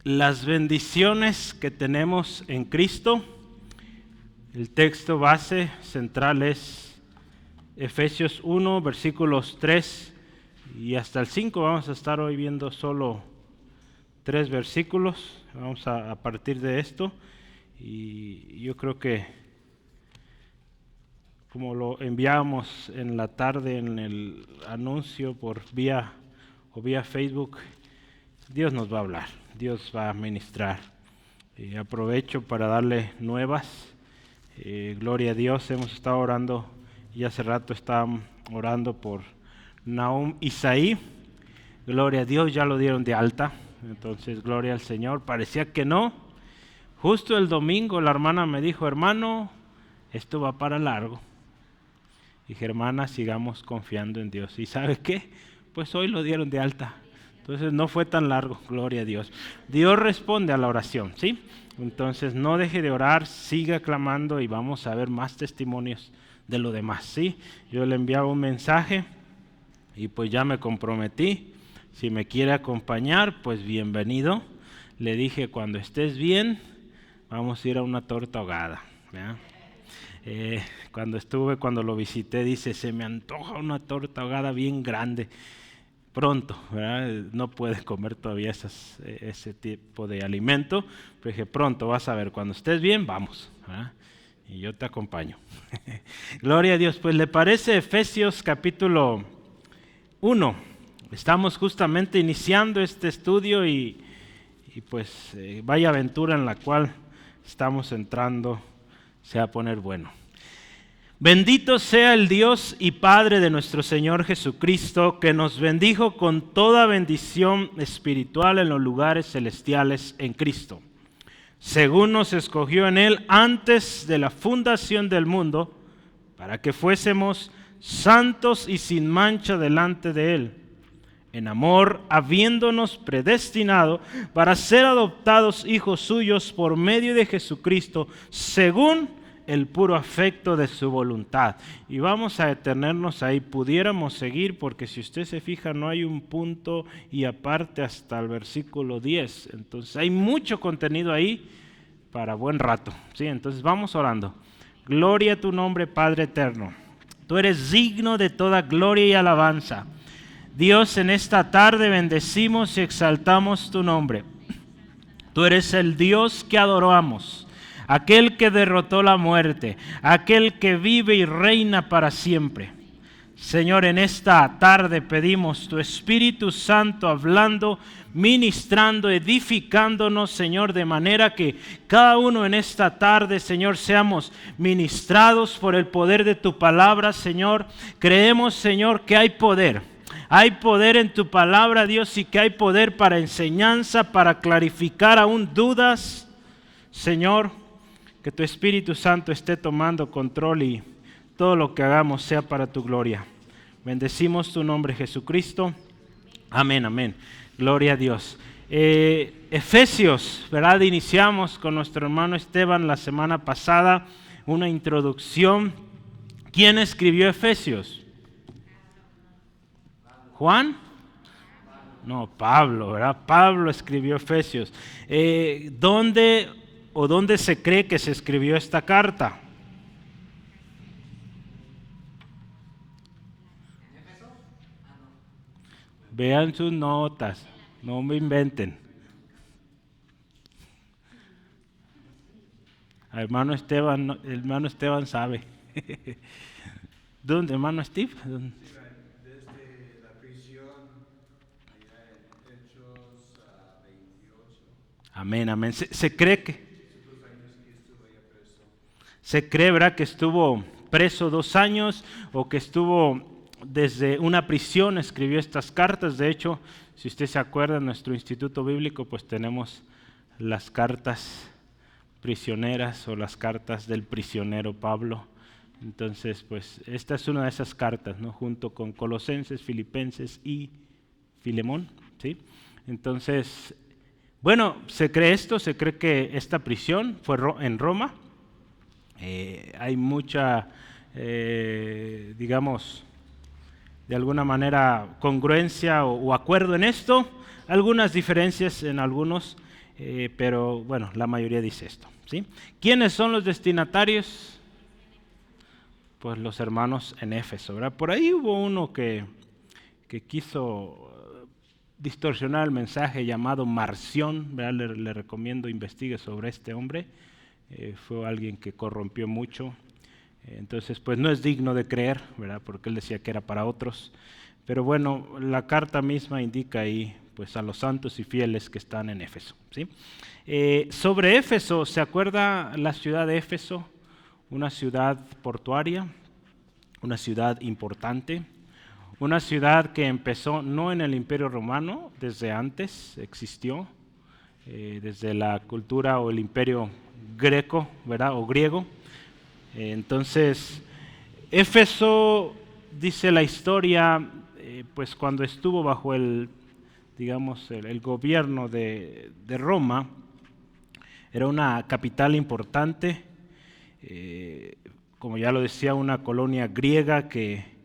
las bendiciones que tenemos en Cristo. El texto base central es Efesios 1, versículos 3 y hasta el 5. Vamos a estar hoy viendo solo 3 versículos. Vamos a partir de esto. Y yo creo que, como lo enviamos en la tarde en el anuncio por vía Facebook, Dios nos va a hablar, Dios va a ministrar. Aprovecho para darle nuevas. Gloria a Dios, hemos estado orando y hace rato estábamos orando por Nahum Isaí. Gloria a Dios, ya lo dieron de alta, entonces gloria al Señor. Parecía que no. Justo el domingo la hermana me dijo: hermano, esto va para largo. Dije: hermana, sigamos confiando en Dios. ¿Y sabe qué? Pues hoy lo dieron de alta. Entonces no fue tan largo, gloria a Dios. Dios responde a la oración, ¿sí? Entonces no deje de orar, siga clamando y vamos a ver más testimonios de lo demás, ¿sí? Yo le enviaba un mensaje y pues ya me comprometí. Si me quiere acompañar, pues bienvenido. Le dije: cuando estés bien, vamos a ir a una torta ahogada, ¿verdad? Cuando lo visité, dice: se me antoja una torta ahogada bien grande. Pronto, ¿verdad? No puedes comer todavía ese tipo de alimento, pero dije: pronto vas a ver, cuando estés bien, vamos, ¿verdad? Y yo te acompaño. Gloria a Dios. Pues le parece Efesios capítulo 1. Estamos justamente iniciando este estudio y pues vaya aventura en la cual estamos entrando, se va a poner bueno. Bendito sea el Dios y Padre de nuestro Señor Jesucristo, que nos bendijo con toda bendición espiritual en los lugares celestiales en Cristo, según nos escogió en Él antes de la fundación del mundo, para que fuésemos santos y sin mancha delante de Él, en amor, habiéndonos predestinado para ser adoptados hijos suyos por medio de Jesucristo, según el puro afecto de su voluntad. Y vamos a detenernos ahí. Pudiéramos seguir, porque si usted se fija, no hay un punto y aparte hasta el versículo 10. Entonces hay mucho contenido ahí para buen rato, ¿sí? Entonces vamos orando. Gloria a tu nombre, Padre eterno. Tú eres digno de toda gloria y alabanza. Dios, en esta tarde bendecimos y exaltamos tu nombre. Tú eres el Dios que adoramos, aquel que derrotó la muerte, aquel que vive y reina para siempre. Señor, en esta tarde pedimos tu Espíritu Santo hablando, ministrando, edificándonos, Señor, de manera que cada uno en esta tarde, Señor, seamos ministrados por el poder de tu palabra, Señor. Creemos, Señor, que hay poder. Hay poder en tu palabra, Dios, y que hay poder para enseñanza, para clarificar aún dudas. Señor, que tu Espíritu Santo esté tomando control y todo lo que hagamos sea para tu gloria. Bendecimos tu nombre, Jesucristo. Amén, amén. Gloria a Dios. Efesios, ¿verdad? Iniciamos con nuestro hermano Esteban la semana pasada una introducción. ¿Quién escribió Efesios? ¿Juan? No, Pablo, ¿verdad? Pablo escribió Efesios. ¿Dónde se cree que se escribió esta carta? Vean sus notas, no me inventen. Hermano Esteban sabe. ¿Dónde, hermano Steve? ¿Dónde? Desde la prisión, allá en Hechos 28. Amén, amén. Se cree que... Se cree, ¿verdad?, que estuvo preso 2 años o que estuvo desde una prisión, escribió estas cartas. De hecho, si usted se acuerda, en nuestro instituto bíblico pues tenemos las cartas prisioneras o las cartas del prisionero Pablo. Entonces, pues esta es una de esas cartas, ¿no?, junto con Colosenses, Filipenses y Filemón, ¿sí? Entonces, bueno, se cree que esta prisión fue en Roma. Hay mucha, digamos, de alguna manera congruencia o acuerdo en esto, algunas diferencias en algunos. pero bueno, la mayoría dice esto, ¿sí? ¿Quiénes son los destinatarios? Pues los hermanos en Éfeso, ¿verdad? Por ahí hubo uno que quiso distorsionar el mensaje, llamado Marción, ¿verdad? Le recomiendo investigue sobre este hombre. Fue alguien que corrompió mucho, entonces pues no es digno de creer, ¿verdad? Porque él decía que era para otros. Pero bueno, la carta misma indica ahí pues a los santos y fieles que están en Éfeso, ¿sí? Sobre Éfeso, ¿se acuerda la ciudad de Éfeso? Una ciudad portuaria, una ciudad importante, una ciudad que empezó no en el Imperio Romano, desde antes existió, desde la cultura o el Imperio Greco, ¿verdad? O griego. Entonces, Éfeso, dice la historia, pues cuando estuvo bajo el gobierno de Roma, era una capital importante, como ya lo decía, una colonia griega que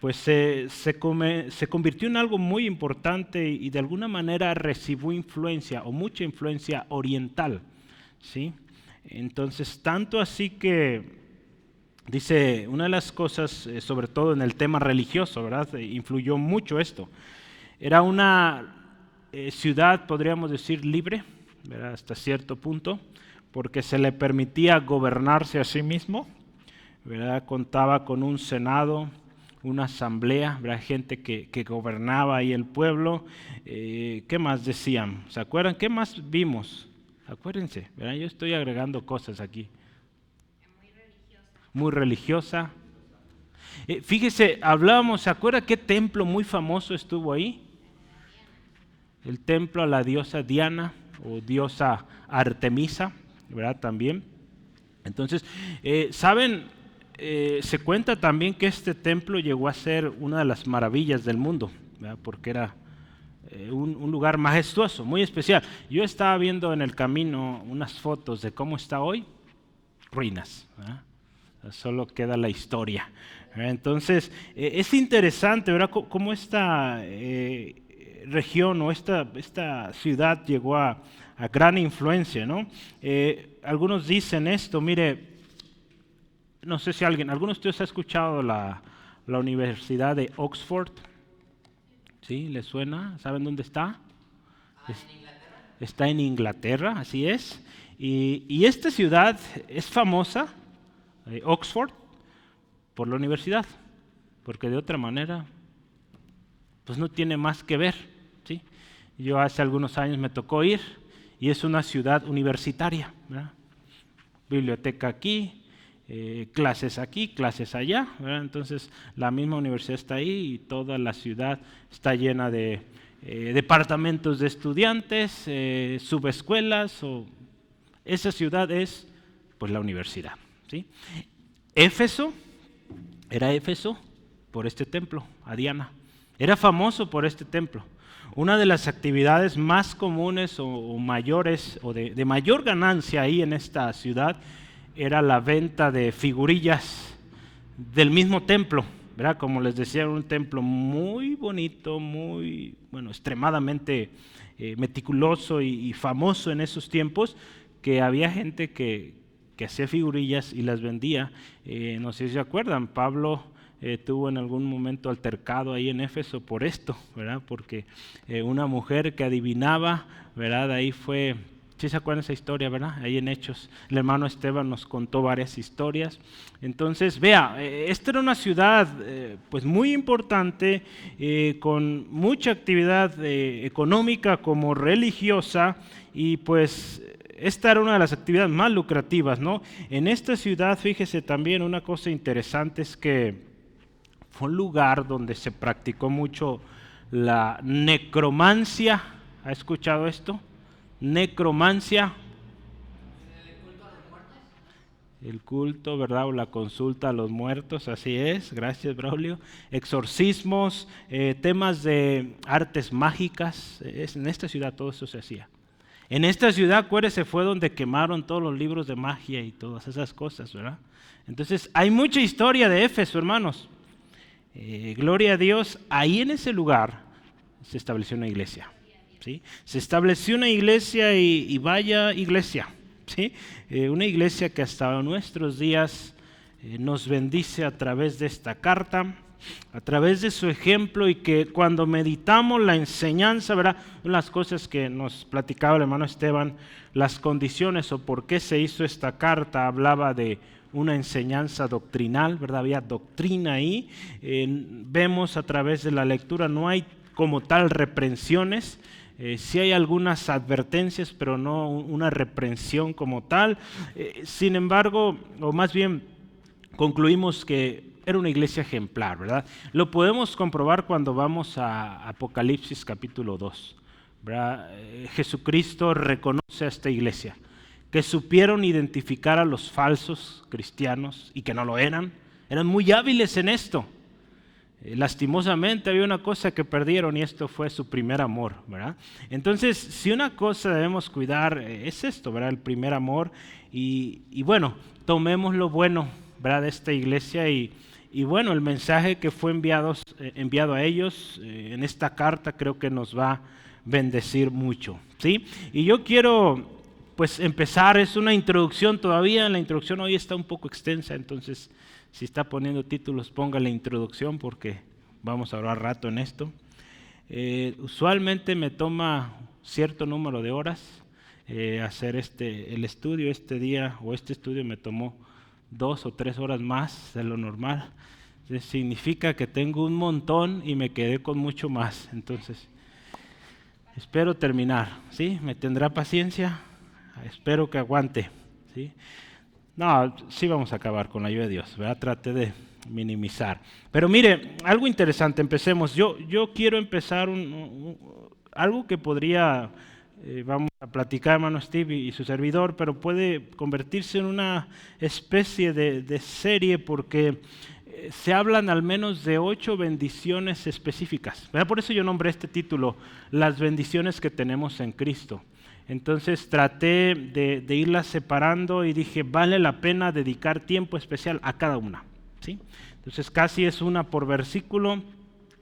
pues se convirtió en algo muy importante y de alguna manera recibió influencia o mucha influencia oriental, ¿sí? Entonces, tanto así que dice, una de las cosas, sobre todo en el tema religioso, ¿verdad? Influyó mucho esto. Era una ciudad, podríamos decir, libre, ¿verdad? Hasta cierto punto, porque se le permitía gobernarse a sí mismo, ¿verdad? Contaba con un senado, una asamblea, ¿verdad? Gente que gobernaba ahí el pueblo. ¿Qué más decían? ¿Se acuerdan? ¿Qué más vimos? Acuérdense, ¿verdad? Yo estoy agregando cosas aquí. Muy religiosa. Fíjese, hablábamos, ¿se acuerda qué templo muy famoso estuvo ahí? El templo a la diosa Diana o diosa Artemisa, ¿verdad? También. Entonces, ¿saben? Se cuenta también que este templo llegó a ser una de las maravillas del mundo, ¿verdad? Porque era un lugar majestuoso, muy especial. Yo estaba viendo en el camino unas fotos de cómo está hoy, ruinas, ¿verdad? Solo queda la historia, ¿verdad? Entonces, es interesante, ¿verdad? Cómo esta región o esta ciudad llegó a gran influencia, ¿no? Algunos dicen esto, mire, no sé si alguno de ustedes ha escuchado la Universidad de Oxford. ¿Sí? ¿Les suena? ¿Saben dónde está? ¿En Inglaterra? Está en Inglaterra, así es. Y esta ciudad es famosa, Oxford, por la universidad, porque de otra manera, pues no tiene más que ver, ¿sí? Yo hace algunos años me tocó ir y es una ciudad universitaria, ¿verdad? Biblioteca aquí, clases aquí, clases allá, ¿verdad? Entonces la misma universidad está ahí y toda la ciudad está llena de departamentos de estudiantes, subescuelas. Esa ciudad es pues la universidad, ¿sí? Éfeso, era Éfeso por este templo, a Diana. Era famoso por este templo. Una de las actividades más comunes o mayores o de mayor ganancia ahí en esta ciudad era la venta de figurillas del mismo templo, ¿verdad? Como les decía, era un templo muy bonito, muy, bueno, extremadamente meticuloso y famoso en esos tiempos, que había gente que hacía figurillas y las vendía. No sé si se acuerdan, Pablo tuvo en algún momento altercado ahí en Éfeso por esto, ¿verdad? Porque una mujer que adivinaba, ¿verdad? Ahí fue... ¿Sí se acuerdan esa historia, verdad? Ahí en Hechos, el hermano Esteban nos contó varias historias. Entonces, vea, esta era una ciudad pues muy importante, con mucha actividad económica como religiosa, y pues esta era una de las actividades más lucrativas, ¿no? En esta ciudad, fíjese también una cosa interesante, es que fue un lugar donde se practicó mucho la necromancia. ¿Ha escuchado esto? Necromancia, ¿El culto a los muertos? el culto, ¿verdad? O la consulta a los muertos, así es, gracias Braulio. Exorcismos, temas de artes mágicas, en esta ciudad todo eso se hacía. En esta ciudad, acuérdese, fue donde quemaron todos los libros de magia y todas esas cosas, ¿verdad? Entonces, hay mucha historia de Éfeso, hermanos. Gloria a Dios, ahí en ese lugar se estableció una iglesia. ¿sí? Se estableció una iglesia y vaya iglesia, ¿sí? Una iglesia que hasta nuestros días nos bendice a través de esta carta, a través de su ejemplo, y que cuando meditamos la enseñanza, ¿verdad? Una de las cosas que nos platicaba el hermano Esteban, las condiciones o por qué se hizo esta carta, hablaba de una enseñanza doctrinal, ¿verdad? Había doctrina ahí. Vemos a través de la lectura, no hay como tal reprensiones, sí hay algunas advertencias, pero no una reprensión como tal. Sin embargo, o más bien, concluimos que era una iglesia ejemplar, ¿verdad? Lo podemos comprobar cuando vamos a Apocalipsis capítulo 2, ¿verdad? Jesucristo reconoce a esta iglesia, que supieron identificar a los falsos cristianos y que no lo eran muy hábiles en esto. Lastimosamente había una cosa que perdieron y esto fue su primer amor, ¿verdad? Entonces, si una cosa debemos cuidar es esto, ¿verdad? El primer amor y bueno, tomemos lo bueno, ¿verdad? De esta iglesia y bueno, el mensaje que fue enviado a ellos en esta carta creo que nos va a bendecir mucho, ¿sí? Y yo quiero pues empezar, es una introducción todavía, la introducción hoy está un poco extensa, entonces si está poniendo títulos, ponga la introducción porque vamos a hablar rato en esto. Usualmente me toma cierto número de horas hacer el estudio. Este día o este estudio me tomó 2 o 3 horas más de lo normal. Entonces, significa que tengo un montón y me quedé con mucho más. Entonces, espero terminar, ¿sí? ¿Me tendrá paciencia? Espero que aguante, ¿sí? No, sí vamos a acabar con la ayuda de Dios, ¿verdad? Trate de minimizar. Pero mire, algo interesante, empecemos. Yo quiero empezar algo que podría, vamos a platicar, hermano Steve y su servidor, pero puede convertirse en una especie de serie porque se hablan al menos de 8 bendiciones específicas, ¿verdad? Por eso yo nombré este título, Las bendiciones que tenemos en Cristo. Entonces traté de irlas separando y dije, vale la pena dedicar tiempo especial a cada una, ¿sí? Entonces casi es una por versículo.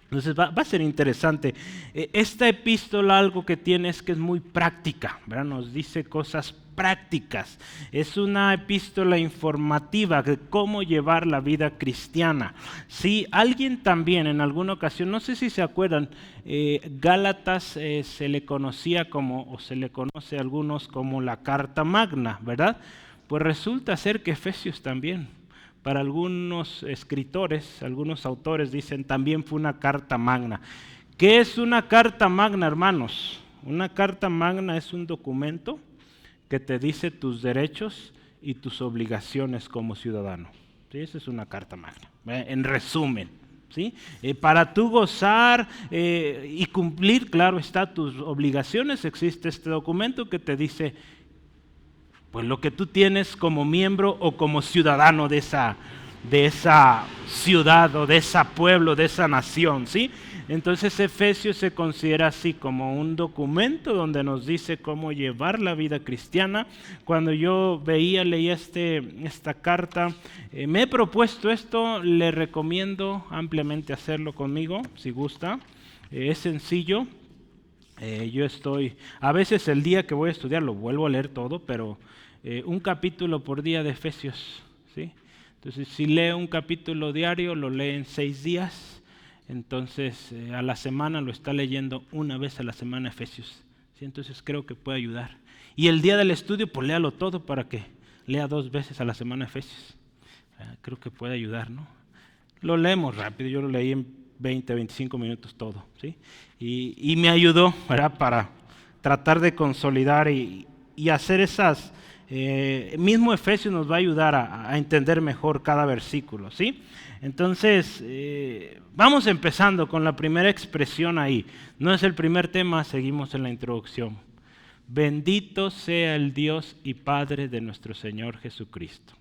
Entonces va a ser interesante. Esta epístola algo que tiene es que es muy práctica, ¿verdad? Nos dice cosas prácticas. Es una epístola informativa de cómo llevar la vida cristiana. Si alguien también en alguna ocasión, no sé si se acuerdan, Gálatas se le conocía como, o se le conoce a algunos como la carta magna, ¿verdad? Pues resulta ser que Efesios también. Para algunos escritores, algunos autores dicen también fue una carta magna. ¿Qué es una carta magna, hermanos? Una carta magna es un documento que te dice tus derechos y tus obligaciones como ciudadano. ¿Sí? Esa es una carta magna, en resumen. ¿Sí? Para tú gozar y cumplir, claro está, tus obligaciones, existe este documento que te dice pues lo que tú tienes como miembro o como ciudadano de esa ciudad o de ese pueblo, de esa nación, ¿sí? Entonces Efesios se considera así como un documento donde nos dice cómo llevar la vida cristiana. Cuando yo leía esta carta, me he propuesto esto, le recomiendo ampliamente hacerlo conmigo, si gusta. Es sencillo. A veces el día que voy a estudiar lo vuelvo a leer todo, pero un capítulo por día de Efesios, ¿sí? Entonces, si lee un capítulo diario, lo lee en 6 días, entonces a la semana lo está leyendo una vez a la semana Efesios, ¿sí? Entonces creo que puede ayudar. Y el día del estudio, pues léalo todo para que lea 2 veces a la semana Efesios. Creo que puede ayudar, ¿no? Lo leemos rápido, yo lo leí en 20, 25 minutos todo, ¿sí? Y me ayudó, ¿verdad? Para tratar de consolidar y hacer esas... mismo Efesios nos va a ayudar a entender mejor cada versículo, ¿sí? Entonces, vamos empezando con la primera expresión ahí. No es el primer tema, seguimos en la introducción. Bendito sea el Dios y Padre de nuestro Señor Jesucristo.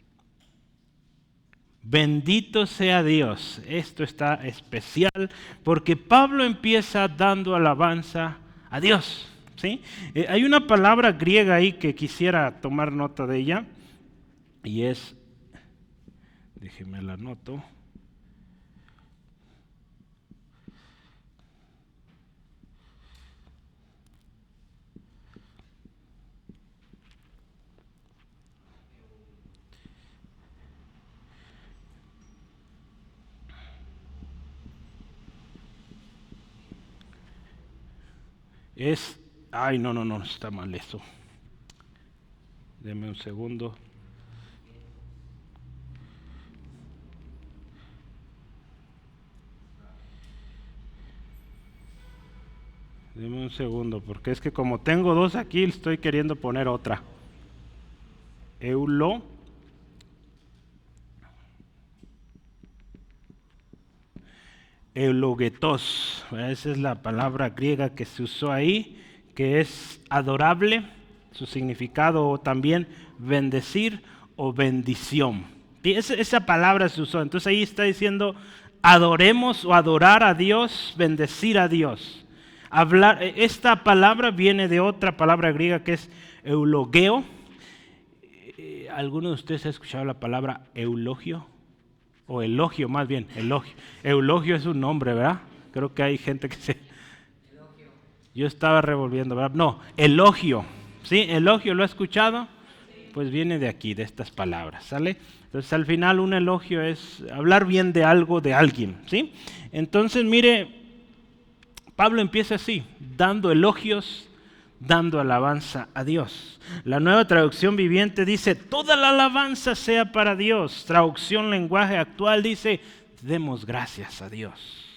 Bendito sea Dios. Esto está especial porque Pablo empieza dando alabanza a Dios, ¿sí? Hay una palabra griega ahí que quisiera tomar nota de ella y es, déjeme la anoto. Ay, no, está mal eso. Deme un segundo. Deme un segundo, porque es que como tengo dos aquí, estoy queriendo poner otra. Eulogetos, esa es la palabra griega que se usó ahí, que es adorable, su significado también bendecir o bendición. Esa palabra se usó, entonces ahí está diciendo adoremos o adorar a Dios, bendecir a Dios. Esta palabra viene de otra palabra griega que es eulogeo. ¿Alguno de ustedes ha escuchado la palabra eulogio? O elogio, más bien, elogio. Eulogio es un nombre, ¿verdad? Creo que hay gente que se... Elogio. Yo estaba revolviendo, ¿verdad? No, elogio. ¿Sí? Elogio, ¿lo ha escuchado? Pues viene de aquí, de estas palabras, ¿sale? Entonces al final un elogio es hablar bien de algo, de alguien, ¿sí? Entonces mire, Pablo empieza así, dando elogios, dando alabanza a Dios. La Nueva Traducción Viviente dice, toda la alabanza sea para Dios. Traducción Lenguaje Actual dice, demos gracias a Dios.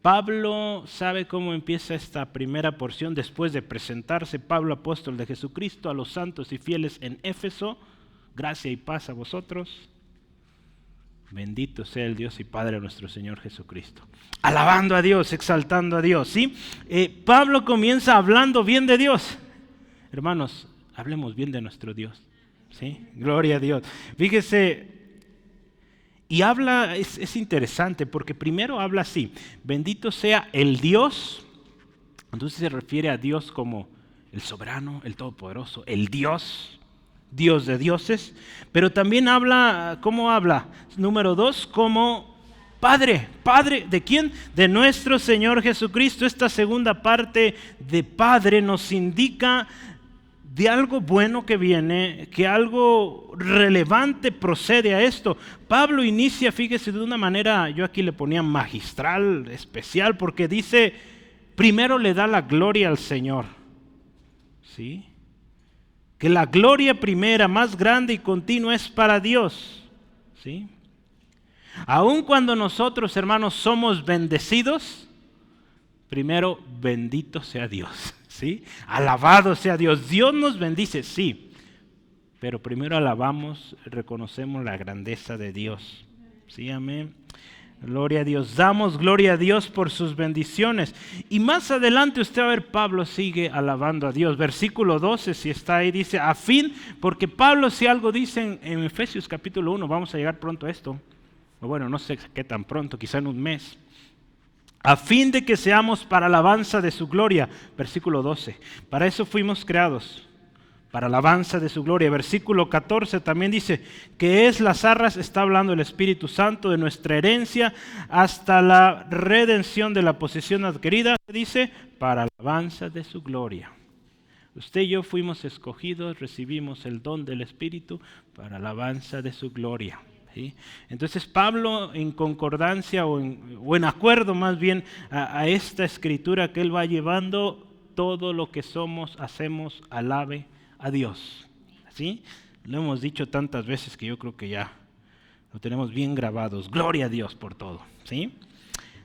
Pablo sabe cómo empieza esta primera porción después de presentarse Pablo, apóstol de Jesucristo, a los santos y fieles en Éfeso. Gracia y paz a vosotros. Bendito sea el Dios y Padre de nuestro Señor Jesucristo. Alabando a Dios, exaltando a Dios, ¿sí? Pablo comienza hablando bien de Dios. Hermanos, hablemos bien de nuestro Dios, ¿sí? Gloria a Dios. Fíjese, y habla, es interesante, porque primero habla así, bendito sea el Dios, entonces se refiere a Dios como el soberano, el todopoderoso, el Dios de dioses, pero también habla, ¿cómo habla? Número 2, como Padre. ¿Padre de quién? De nuestro Señor Jesucristo. Esta segunda parte de Padre nos indica de algo bueno que viene, que algo relevante procede a esto. Pablo inicia, fíjese, de una manera, yo aquí le ponía magistral, especial, porque dice, primero le da la gloria al Señor, ¿sí? Que la gloria primera, más grande y continua es para Dios, ¿sí? Aun cuando nosotros, hermanos, somos bendecidos, primero bendito sea Dios, ¿sí? Alabado sea Dios. Dios nos bendice, sí, pero primero alabamos, reconocemos la grandeza de Dios, ¿sí? Amén. Gloria a Dios, damos gloria a Dios por sus bendiciones. Y más adelante usted va a ver, Pablo sigue alabando a Dios. Versículo 12, si está ahí, dice, a fin, porque Pablo si algo dice en Efesios capítulo 1, vamos a llegar pronto a esto, o bueno, no sé qué tan pronto, quizá en un mes, a fin de que seamos para alabanza de su gloria, versículo 12, para eso fuimos creados, para alabanza de su gloria. Versículo 14 también dice que es las arras, está hablando el Espíritu Santo de nuestra herencia hasta la redención de la posesión adquirida, dice, para alabanza de su gloria. Usted y yo fuimos escogidos, recibimos el don del Espíritu para alabanza de su gloria. ¿Sí? Entonces Pablo en concordancia o en acuerdo más bien a esta escritura que él va llevando, todo lo que somos, hacemos, alabe a Dios, ¿sí? Lo hemos dicho tantas veces que yo creo que ya lo tenemos bien grabados. Gloria a Dios por todo, ¿sí?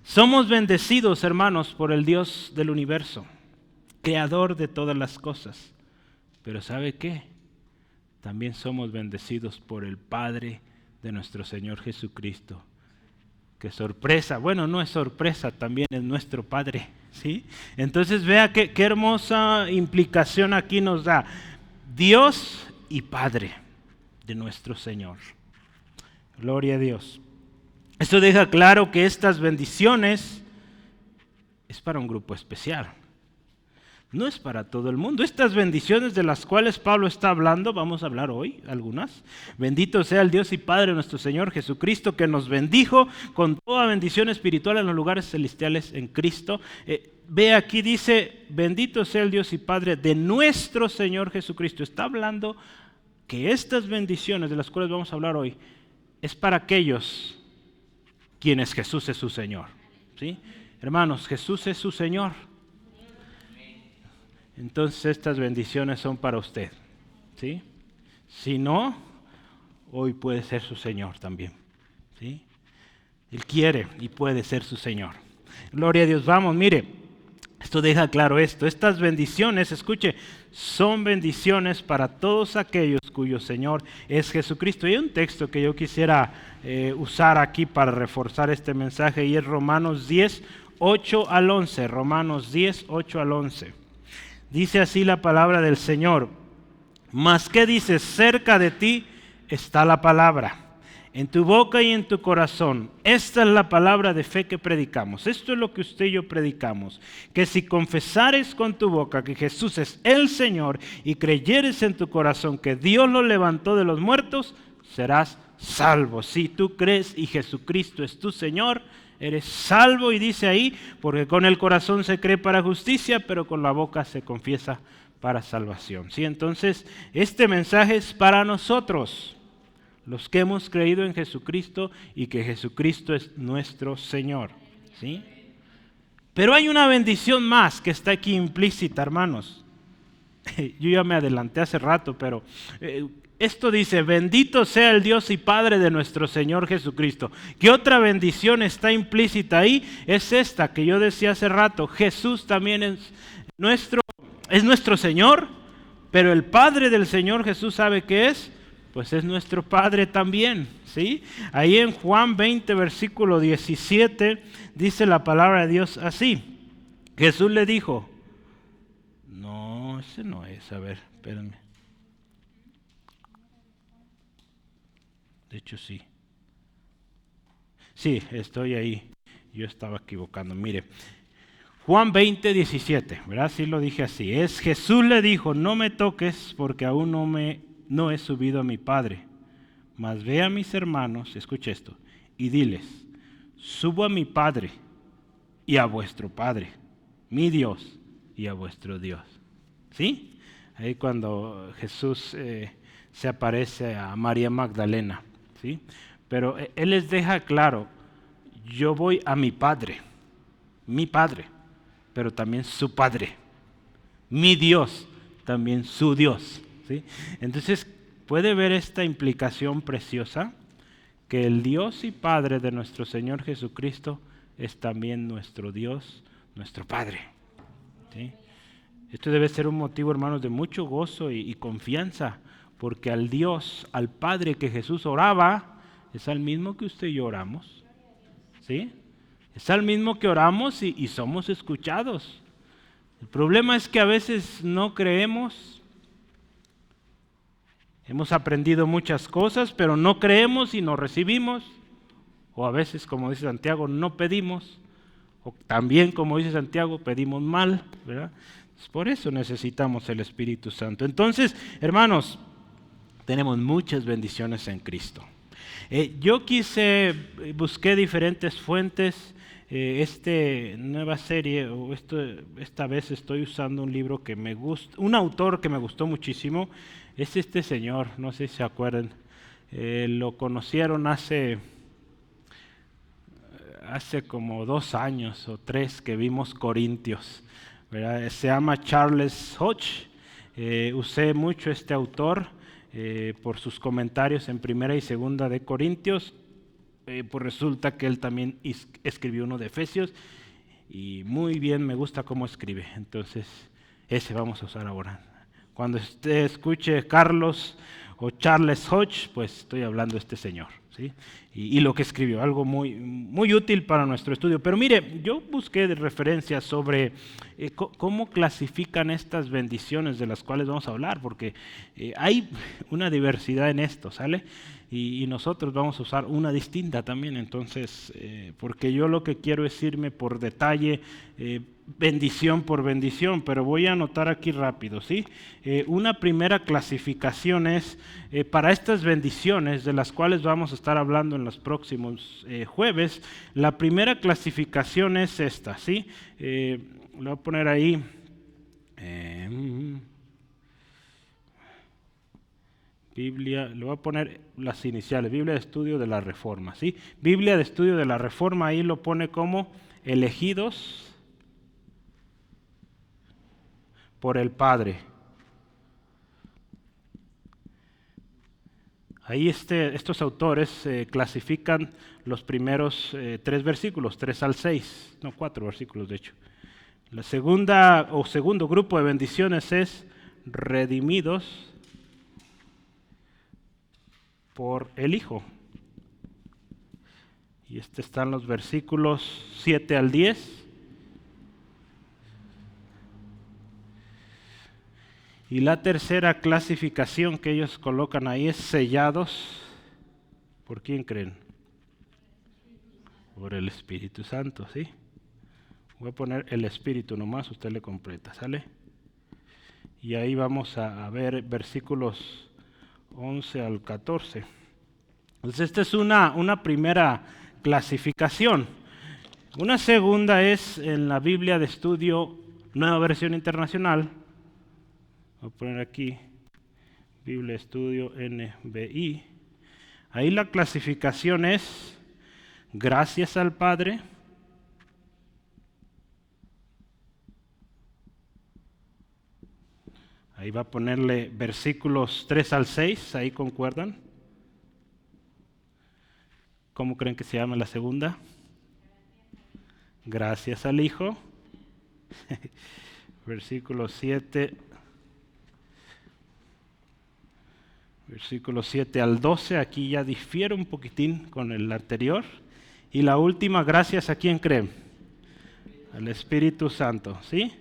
Somos bendecidos, hermanos, por el Dios del universo, creador de todas las cosas. Pero ¿sabe qué? También somos bendecidos por el Padre de nuestro Señor Jesucristo. ¡Qué sorpresa! Bueno, no es sorpresa, también es nuestro Padre, ¿sí? Entonces vea qué hermosa implicación aquí nos da. Dios y Padre de nuestro Señor. Gloria a Dios. Esto deja claro que estas bendiciones es para un grupo especial. No es para todo el mundo. Estas bendiciones de las cuales Pablo está hablando, vamos a hablar hoy algunas. Bendito sea el Dios y Padre de nuestro Señor Jesucristo, que nos bendijo con toda bendición espiritual en los lugares celestiales en Cristo. Ve aquí dice, bendito sea el Dios y Padre de nuestro Señor Jesucristo. Está hablando que estas bendiciones de las cuales vamos a hablar hoy es para aquellos quienes Jesús es su Señor, ¿sí? Hermanos, Jesús es su Señor. entonces estas bendiciones son para usted, ¿sí? Si no, hoy puede ser su Señor también, ¿sí? Él quiere y puede ser su Señor. Gloria a Dios. Vamos, mire, esto deja claro esto. Estas bendiciones, escuche, son bendiciones para todos aquellos cuyo Señor es Jesucristo. Y hay un texto que yo quisiera usar aquí para reforzar este mensaje y es Romanos 10, 8 al 11. Romanos 10, 8 al 11. Dice así la palabra del Señor. Mas, ¿qué dices? Cerca de ti está la palabra, en tu boca y en tu corazón. Esta es la palabra de fe que predicamos. Esto es lo que usted y yo predicamos. Que si confesares con tu boca que Jesús es el Señor y creyeres en tu corazón que Dios lo levantó de los muertos, serás salvo. Si tú crees y Jesucristo es tu Señor, eres salvo. Y dice ahí, porque con el corazón se cree para justicia, pero con la boca se confiesa para salvación. ¿Sí? Entonces, este mensaje es para nosotros, los que hemos creído en Jesucristo y que Jesucristo es nuestro Señor. ¿Sí? Pero hay una bendición más que está aquí implícita, hermanos. Yo ya me adelanté hace rato, pero esto dice, bendito sea el Dios y Padre de nuestro Señor Jesucristo. ¿Qué otra bendición está implícita ahí? Es esta que yo decía hace rato. Jesús también es nuestro Señor, pero el Padre del Señor Jesús, ¿sabe qué es? Pues es nuestro Padre también, ¿sí? Ahí en Juan 20, versículo 17, dice la palabra de Dios así. Jesús le dijo, no, ese no es, a ver, espérenme. De hecho sí. Sí, estoy ahí. Yo estaba equivocando, mire. Juan 20, 17, ¿verdad? Sí lo dije así. Jesús le dijo, no me toques porque aún no he subido a mi Padre, mas ve a mis hermanos, escuche esto, y diles, subo a mi Padre y a vuestro Padre, mi Dios y a vuestro Dios. ¿Sí? Ahí cuando Jesús se aparece a María Magdalena, ¿sí? Pero Él les deja claro, yo voy a mi Padre, pero también su Padre, mi Dios, también su Dios. ¿Sí? Entonces puede ver esta implicación preciosa, que el Dios y Padre de nuestro Señor Jesucristo es también nuestro Dios, nuestro Padre. ¿Sí? Esto debe ser un motivo, hermanos, de mucho gozo y confianza, porque al Dios, al Padre que Jesús oraba, es al mismo que usted y yo oramos. ¿Sí? Es al mismo que oramos y somos escuchados. El problema es que a veces no creemos. Hemos aprendido muchas cosas, pero no creemos y no recibimos. O a veces, como dice Santiago, no pedimos. O también, como dice Santiago, pedimos mal, ¿verdad? Por eso necesitamos el Espíritu Santo. Entonces, hermanos, tenemos muchas bendiciones en Cristo. Busqué diferentes fuentes. Nueva serie, esta vez estoy usando un libro que me gusta, un autor que me gustó muchísimo. Es este señor, no sé si se acuerdan, lo conocieron hace como 2 años o 3 que vimos Corintios, ¿verdad? Se llama Charles Hodge. Usé mucho este autor por sus comentarios en 1 y 2 de Corintios. Pues resulta que él también escribió uno de Efesios y muy bien, me gusta cómo escribe. Entonces ese vamos a usar ahora. Cuando usted escuche Carlos o Charles Hodge, pues estoy hablando de este señor, ¿sí? Y lo que escribió, algo muy, muy útil para nuestro estudio. Pero mire, yo busqué referencias sobre cómo clasifican estas bendiciones de las cuales vamos a hablar, porque hay una diversidad en esto, ¿sale? Y nosotros vamos a usar una distinta también, entonces, porque yo lo que quiero es irme por detalle, bendición por bendición, pero voy a anotar aquí rápido, ¿sí? Una primera clasificación es, para estas bendiciones de las cuales vamos a estar hablando en los próximos jueves, la primera clasificación es esta, ¿sí? Le voy a poner ahí, Biblia, le voy a poner las iniciales, Biblia de Estudio de la Reforma, ¿sí? Biblia de Estudio de la Reforma, ahí lo pone como elegidos por el Padre. Ahí estos autores clasifican los primeros 3 versículos, 3 al 6, no 4 versículos de hecho. La segunda o segundo grupo de bendiciones es redimidos por el Hijo. Y están los versículos 7 al 10. Y la tercera clasificación que ellos colocan ahí es sellados. ¿Por quién creen? Por el Espíritu Santo, ¿sí? Voy a poner el Espíritu nomás, usted le completa, ¿sale? Y ahí vamos a ver versículos 11 al 14. Entonces esta es una primera clasificación. Una segunda es en la Biblia de Estudio, Nueva Versión Internacional. Voy a poner aquí, Biblia Estudio NBI. Ahí la clasificación es gracias al Padre, ahí va a ponerle versículos 3 al 6, ahí concuerdan. ¿Cómo creen que se llama la segunda? Gracias al Hijo. Versículo 7. Versículos 7 al 12, aquí ya difiere un poquitín con el anterior. Y la última, gracias a quién creen? Al Espíritu Santo, ¿sí?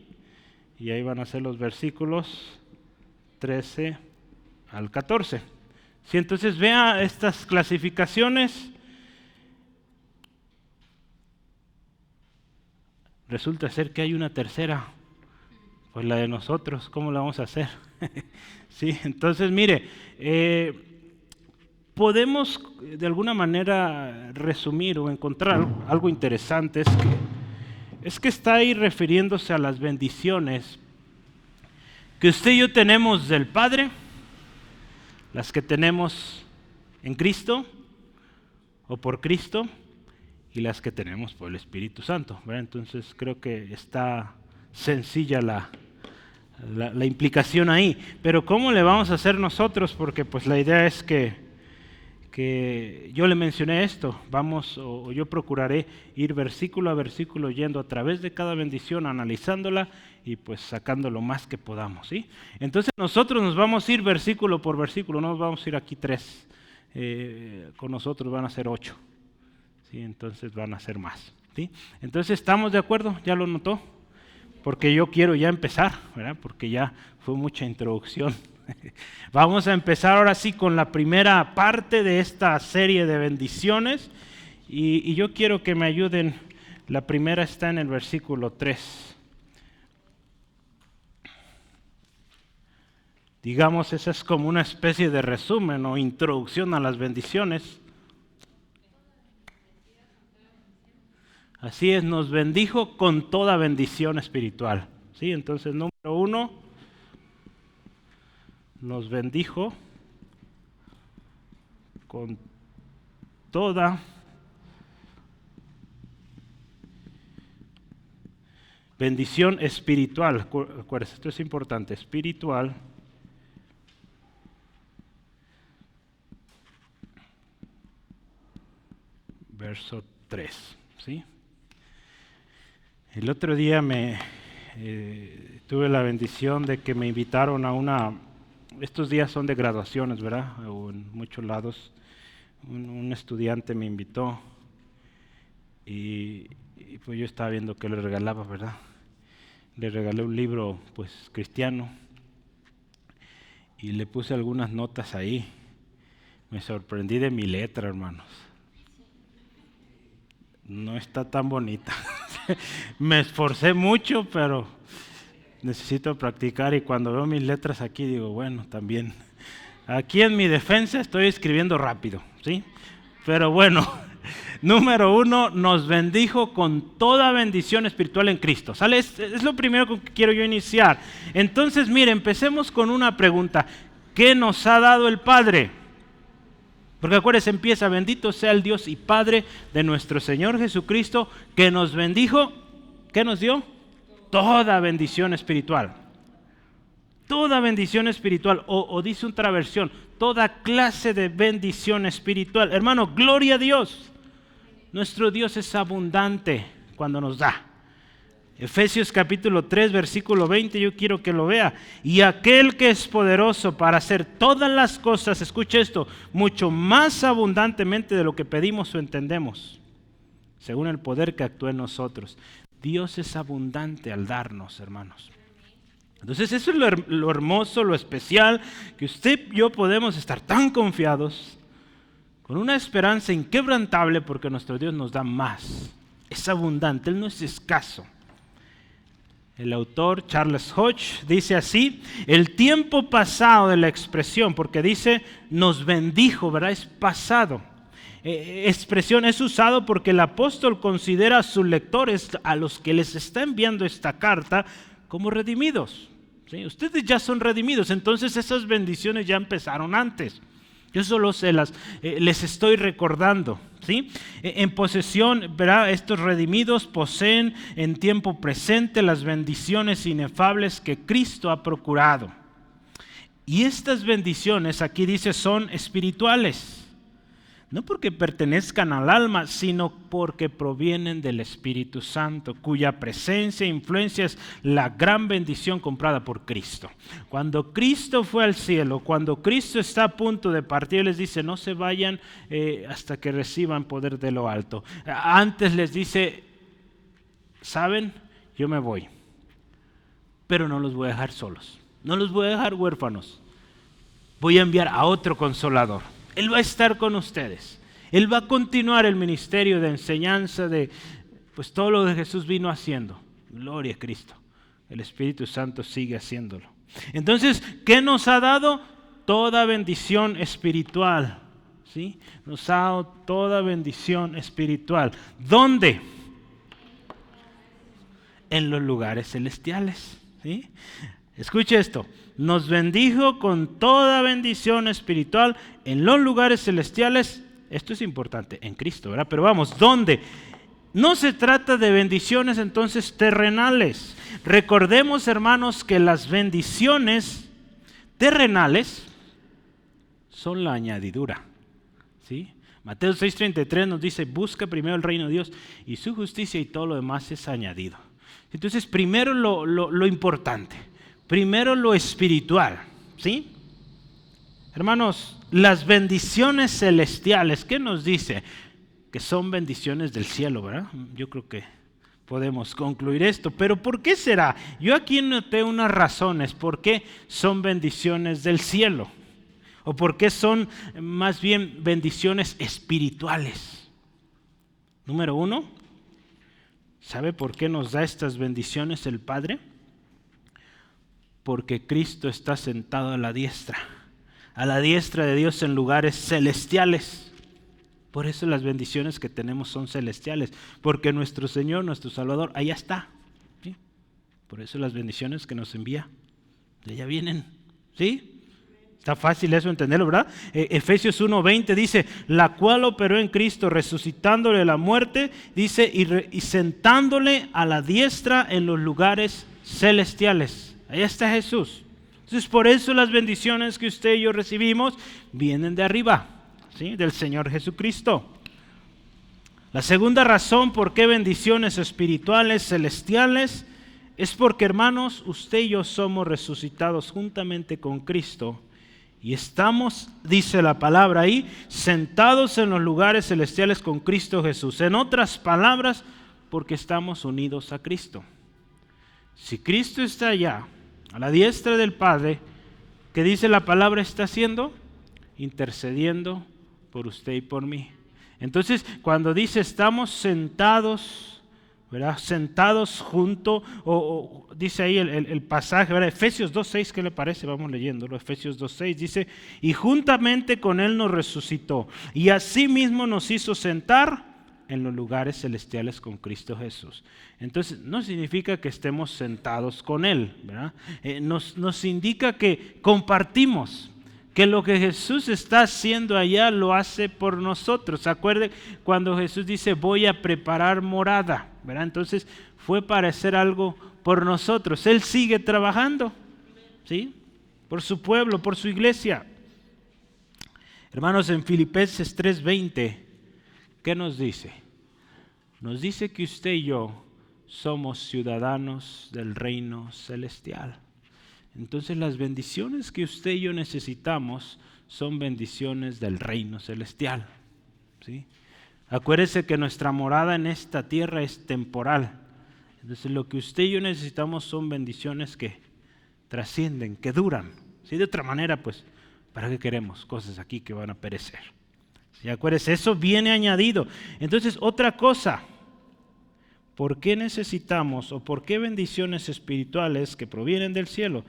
Y ahí van a ser los versículos 13 al 14. ¿Sí? Entonces vea estas clasificaciones. Resulta ser que hay una tercera, pues la de nosotros, ¿cómo la vamos a hacer? Sí, entonces mire, podemos de alguna manera resumir o encontrar algo interesante, es que está ahí refiriéndose a las bendiciones que usted y yo tenemos del Padre, las que tenemos en Cristo o por Cristo y las que tenemos por el Espíritu Santo, ¿verdad? Entonces creo que está sencilla la implicación ahí, pero ¿cómo le vamos a hacer nosotros? Porque pues la idea es que yo le mencioné esto, o yo procuraré ir versículo a versículo yendo a través de cada bendición, analizándola y pues sacando lo más que podamos, ¿sí? Entonces nosotros nos vamos a ir versículo por versículo, no nos vamos a ir aquí 3, con nosotros van a ser 8, ¿sí? Entonces van a ser más, ¿sí? Entonces ¿estamos de acuerdo? ¿Ya lo notó? Porque yo quiero ya empezar, ¿verdad? Porque ya fue mucha introducción. Vamos a empezar ahora sí con la primera parte de esta serie de bendiciones y yo quiero que me ayuden. La primera está en el versículo 3. Digamos, esa es como una especie de resumen o introducción a las bendiciones. Así es, nos bendijo con toda bendición espiritual. ¿Sí? Entonces, número 1, nos bendijo con toda bendición espiritual. Acuérdense, esto es importante, espiritual. Verso 3, ¿sí? El otro día tuve la bendición de que me invitaron a estos días son de graduaciones, ¿verdad? O en muchos lados. Un estudiante me invitó y pues yo estaba viendo qué le regalaba, ¿verdad? Le regalé un libro, pues, cristiano y le puse algunas notas ahí. Me sorprendí de mi letra, hermanos. No está tan bonita. Me esforcé mucho, pero necesito practicar y cuando veo mis letras aquí digo, bueno, también. Aquí en mi defensa estoy escribiendo rápido, ¿sí? Pero bueno, número 1, nos bendijo con toda bendición espiritual en Cristo. ¿Sale? Es lo primero que quiero yo iniciar. Entonces, mire, empecemos con una pregunta. ¿Qué nos ha dado el Padre? Porque acuérdense, empieza, bendito sea el Dios y Padre de nuestro Señor Jesucristo, que nos bendijo, ¿qué nos dio? Toda bendición espiritual. Toda bendición espiritual, o dice otra versión, toda clase de bendición espiritual. Hermano, gloria a Dios. Nuestro Dios es abundante cuando nos da. Efesios capítulo 3, versículo 20, yo quiero que lo vea. Y aquel que es poderoso para hacer todas las cosas, escuche esto, mucho más abundantemente de lo que pedimos o entendemos, según el poder que actúa en nosotros. Dios es abundante al darnos, hermanos. Entonces eso es lo hermoso, lo especial, que usted y yo podemos estar tan confiados, con una esperanza inquebrantable, porque nuestro Dios nos da más. Es abundante, Él no es escaso. El autor Charles Hodge dice así: el tiempo pasado de la expresión, porque dice nos bendijo, ¿verdad? Es pasado. Expresión es usado porque el apóstol considera a sus lectores, a los que les está enviando esta carta, como redimidos. ¿Sí? Ustedes ya son redimidos, entonces esas bendiciones ya empezaron antes. Yo solo les estoy recordando, ¿sí? En posesión, ¿verdad? Estos redimidos poseen en tiempo presente las bendiciones inefables que Cristo ha procurado. Y estas bendiciones, aquí dice, son espirituales. No porque pertenezcan al alma, sino porque provienen del Espíritu Santo, cuya presencia e influencia es la gran bendición comprada por Cristo. Cuando Cristo fue al cielo, cuando Cristo está a punto de partir, les dice, no se vayan hasta que reciban poder de lo alto. Antes les dice, ¿saben? Yo me voy, pero no los voy a dejar solos, no los voy a dejar huérfanos. Voy a enviar a otro consolador. Él va a estar con ustedes. Él va a continuar el ministerio de enseñanza de pues todo lo que Jesús vino haciendo. Gloria a Cristo. El Espíritu Santo sigue haciéndolo. Entonces, ¿qué nos ha dado? Toda bendición espiritual. ¿Sí? Nos ha dado toda bendición espiritual. ¿Dónde? En los lugares celestiales. ¿Sí? Escuche esto. Nos bendijo con toda bendición espiritual en los lugares celestiales. Esto es importante, en Cristo, ¿verdad? Pero vamos, ¿dónde? No se trata de bendiciones entonces terrenales. Recordemos, hermanos, que las bendiciones terrenales son la añadidura, ¿sí? Mateo 6:33 nos dice, busca primero el reino de Dios y su justicia y todo lo demás es añadido. Entonces, primero lo importante. Primero lo espiritual, ¿sí? Hermanos, las bendiciones celestiales, ¿qué nos dice? Que son bendiciones del cielo, ¿verdad? Yo creo que podemos concluir esto, pero ¿por qué será? Yo aquí noté unas razones, ¿por qué son bendiciones del cielo? ¿O por qué son más bien bendiciones espirituales? Número 1, ¿sabe por qué nos da estas bendiciones el Padre? Porque Cristo está sentado a la diestra de Dios en lugares celestiales. Por eso las bendiciones que tenemos son celestiales, porque nuestro Señor, nuestro Salvador, allá está. ¿Sí? Por eso las bendiciones que nos envía, de allá vienen. ¿Sí? Está fácil eso entenderlo, ¿verdad? Efesios 1:20 dice, la cual operó en Cristo, resucitándole de la muerte, dice, y sentándole a la diestra en los lugares celestiales. Ahí está Jesús. Entonces por eso las bendiciones que usted y yo recibimos vienen de arriba, ¿sí? Del Señor Jesucristo. La segunda razón por qué bendiciones espirituales, celestiales, es porque, hermanos, usted y yo somos resucitados juntamente con Cristo y estamos, dice la palabra ahí, sentados en los lugares celestiales con Cristo Jesús. En otras palabras, porque estamos unidos a Cristo. Si Cristo está allá, a la diestra del Padre, ¿qué dice la palabra está haciendo? Intercediendo por usted y por mí. Entonces, cuando dice estamos sentados, ¿verdad? Sentados junto, o dice ahí el pasaje, ¿verdad? Efesios 2:6, ¿qué le parece? Vamos leyéndolo. Efesios 2:6 dice, y juntamente con Él nos resucitó, y asimismo nos hizo sentar en los lugares celestiales con Cristo Jesús. Entonces, no significa que estemos sentados con Él, ¿verdad? Nos indica que compartimos, que lo que Jesús está haciendo allá lo hace por nosotros. ¿Se acuerdan cuando Jesús dice, voy a preparar morada? ¿Verdad? Entonces, fue para hacer algo por nosotros. Él sigue trabajando. ¿sí? Por su pueblo, por su iglesia. Hermanos, en Filipenses 3:20, ¿qué nos dice? Nos dice que usted y yo somos ciudadanos del reino celestial. Entonces las bendiciones que usted y yo necesitamos son bendiciones del reino celestial, ¿sí? Acuérdese que nuestra morada en esta tierra es temporal. Entonces lo que usted y yo necesitamos son bendiciones que trascienden, que duran, ¿sí? De otra manera, pues, ¿para qué queremos cosas aquí que van a perecer? ¿Sí? Acuérdese, eso viene añadido. Entonces, otra cosa, ¿por qué necesitamos o por qué bendiciones espirituales que provienen del cielo?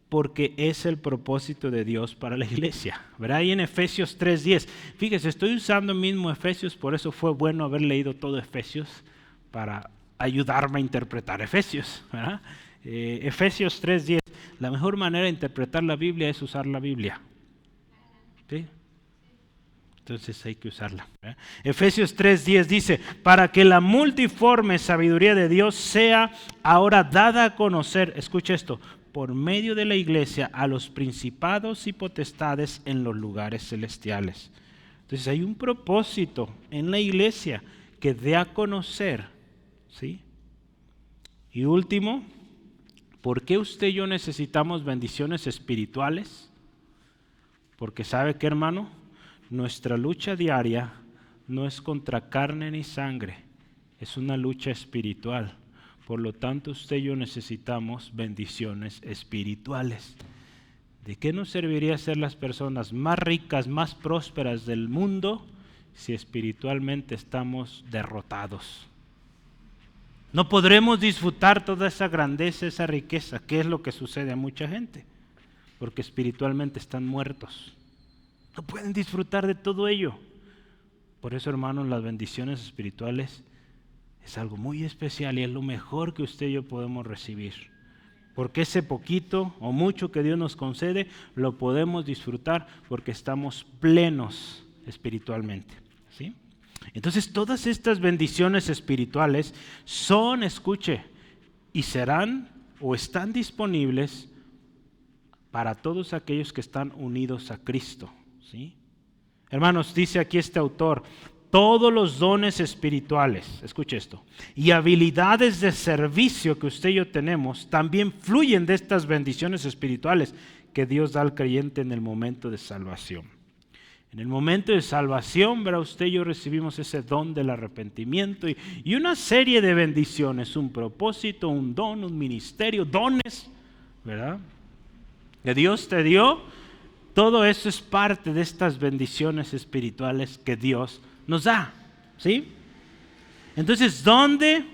Porque es el propósito de Dios para la iglesia, ¿verdad? Ahí en Efesios 3:10, fíjese, estoy usando mismo Efesios, por eso fue bueno haber leído todo Efesios para ayudarme a interpretar Efesios, ¿verdad? Efesios 3:10, la mejor manera de interpretar la Biblia es usar la Biblia, ¿sí? Entonces hay que usarla, ¿verdad? Efesios 3:10 dice, para que la multiforme sabiduría de Dios sea ahora dada a conocer, escucha esto, por medio de la iglesia a los principados y potestades en los lugares celestiales. Entonces hay un propósito en la iglesia que dé a conocer, ¿sí? Y último, ¿por qué usted y yo necesitamos bendiciones espirituales? Porque ¿sabe qué, hermano? Nuestra lucha diaria no es contra carne ni sangre, es una lucha espiritual. Por lo tanto, usted y yo necesitamos bendiciones espirituales. ¿De qué nos serviría ser las personas más ricas, más prósperas del mundo si espiritualmente estamos derrotados? No podremos disfrutar toda esa grandeza, esa riqueza, que es lo que sucede a mucha gente, porque espiritualmente están muertos. No pueden disfrutar de todo ello. Por eso, hermanos, las bendiciones espirituales es algo muy especial y es lo mejor que usted y yo podemos recibir. Porque ese poquito o mucho que Dios nos concede, lo podemos disfrutar porque estamos plenos espiritualmente, ¿sí? Entonces todas estas bendiciones espirituales son, escuche, y serán o están disponibles para todos aquellos que están unidos a Cristo, ¿sí? Hermanos, dice aquí este autor, todos los dones espirituales, escuche esto, y habilidades de servicio que usted y yo tenemos, también fluyen de estas bendiciones espirituales que Dios da al creyente en el momento de salvación. En el momento de salvación, ¿verdad? Usted y yo recibimos ese don del arrepentimiento y una serie de bendiciones, un propósito, un don, un ministerio, dones, ¿verdad? Que Dios te dio. Todo eso es parte de estas bendiciones espirituales que Dios nos da, ¿sí? Entonces, ¿dónde?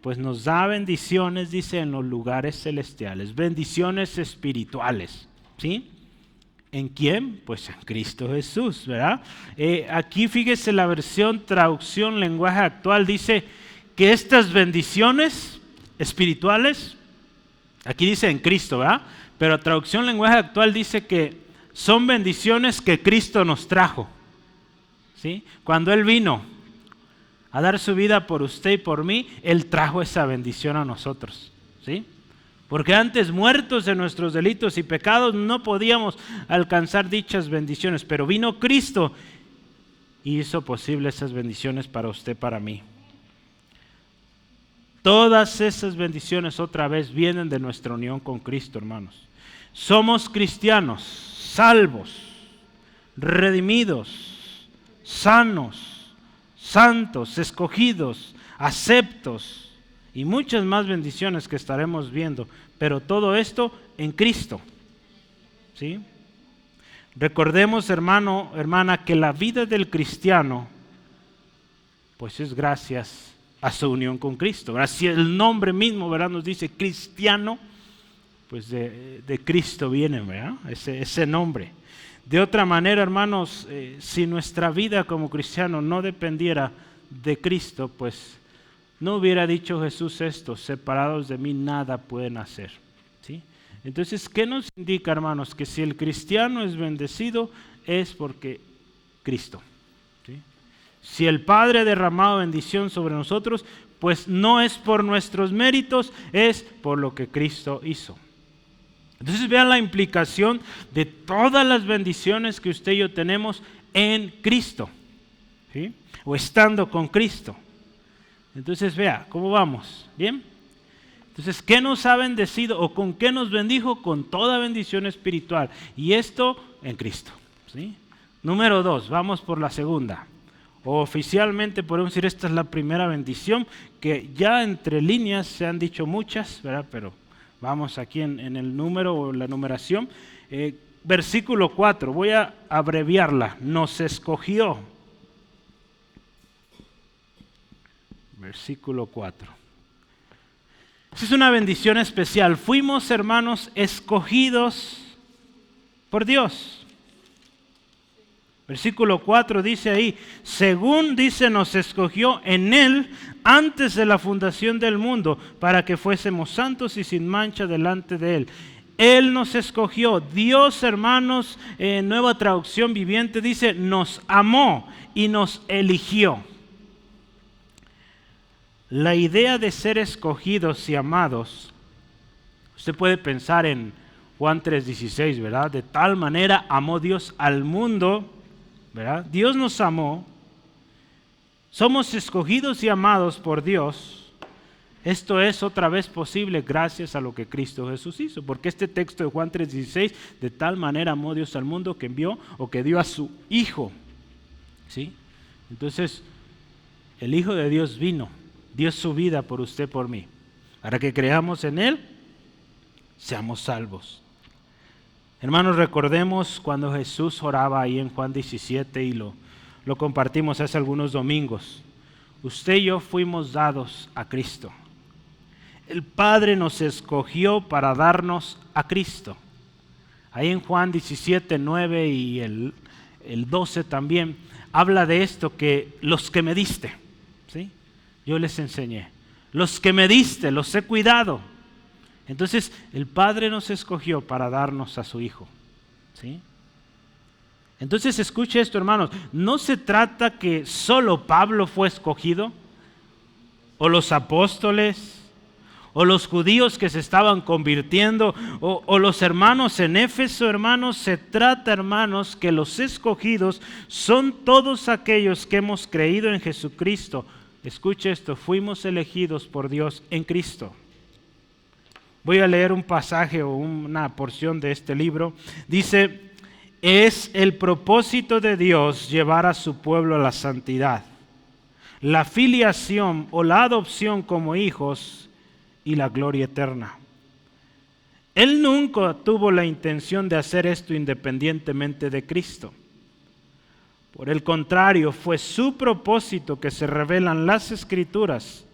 Pues nos da bendiciones, dice, en los lugares celestiales, bendiciones espirituales, ¿sí? ¿En quién? Pues en Cristo Jesús, ¿verdad? Aquí fíjese la versión traducción lenguaje actual, dice que estas bendiciones espirituales, aquí dice en Cristo, ¿verdad? Pero traducción lenguaje actual dice que son bendiciones que Cristo nos trajo, ¿sí? Cuando Él vino a dar su vida por usted y por mí, Él trajo esa bendición a nosotros, ¿sí? Porque antes, muertos de nuestros delitos y pecados, no podíamos alcanzar dichas bendiciones, pero vino Cristo y hizo posible esas bendiciones para usted, para mí. Todas esas bendiciones otra vez vienen de nuestra unión con Cristo, hermanos. Somos cristianos, salvos, redimidos, sanos, santos, escogidos, aceptos y muchas más bendiciones que estaremos viendo, pero todo esto en Cristo, ¿sí? Recordemos, hermano, hermana, que la vida del cristiano pues es gracias a su unión con Cristo. Gracias, el nombre mismo, ¿verdad? Nos dice cristiano, pues de Cristo viene, ¿verdad? Ese nombre. De otra manera, hermanos, si nuestra vida como cristiano no dependiera de Cristo, pues no hubiera dicho Jesús esto, separados de mí nada pueden hacer, ¿sí? Entonces, ¿qué nos indica, hermanos? Que si el cristiano es bendecido es porque Cristo, ¿sí? Si el Padre ha derramado bendición sobre nosotros, pues no es por nuestros méritos, es por lo que Cristo hizo. Entonces vean la implicación de todas las bendiciones que usted y yo tenemos en Cristo, ¿sí? O estando con Cristo. Entonces vea, ¿cómo vamos? ¿Bien? Entonces, ¿qué nos ha bendecido o con qué nos bendijo? Con toda bendición espiritual. Y esto en Cristo, ¿sí? Número 2, vamos por la segunda. Oficialmente podemos decir esta es la primera bendición, que ya entre líneas se han dicho muchas, ¿verdad? Pero vamos aquí en el número o la numeración. Versículo 4, voy a abreviarla. Nos escogió. Versículo 4. Esa es una bendición especial. Fuimos, hermanos, escogidos por Dios. Versículo 4 dice ahí, según dice, nos escogió en Él antes de la fundación del mundo, para que fuésemos santos y sin mancha delante de Él. Él nos escogió. Dios, hermanos, en Nueva Traducción Viviente dice, nos amó y nos eligió. La idea de ser escogidos y amados, usted puede pensar en Juan 3:16, ¿verdad? De tal manera amó Dios al mundo, ¿verdad? Dios nos amó, somos escogidos y amados por Dios. Esto es otra vez posible gracias a lo que Cristo Jesús hizo, porque este texto de Juan 3:16, de tal manera amó Dios al mundo que envió o que dio a su Hijo, ¿sí? Entonces, el Hijo de Dios vino, dio su vida por usted, por mí, para que creamos en Él, seamos salvos. Hermanos, recordemos cuando Jesús oraba ahí en Juan 17 y lo compartimos hace algunos domingos. Usted y yo fuimos dados a Cristo. El Padre nos escogió para darnos a Cristo. Ahí en Juan 17, 9 y el 12 también habla de esto, que los que me diste, ¿sí? Yo les enseñé. Los que me diste, los he cuidado. Entonces, el Padre nos escogió para darnos a su Hijo, ¿sí? Entonces, escuche esto, hermanos. No se trata que solo Pablo fue escogido, o los apóstoles, o los judíos que se estaban convirtiendo, o los hermanos en Éfeso, hermanos. Se trata, hermanos, que los escogidos son todos aquellos que hemos creído en Jesucristo. Escuche esto, fuimos elegidos por Dios en Cristo. Voy a leer un pasaje o una porción de este libro. Dice, es el propósito de Dios llevar a su pueblo a la santidad, la filiación o la adopción como hijos y la gloria eterna. Él nunca tuvo la intención de hacer esto independientemente de Cristo. Por el contrario, fue su propósito, que se revelan las Escrituras,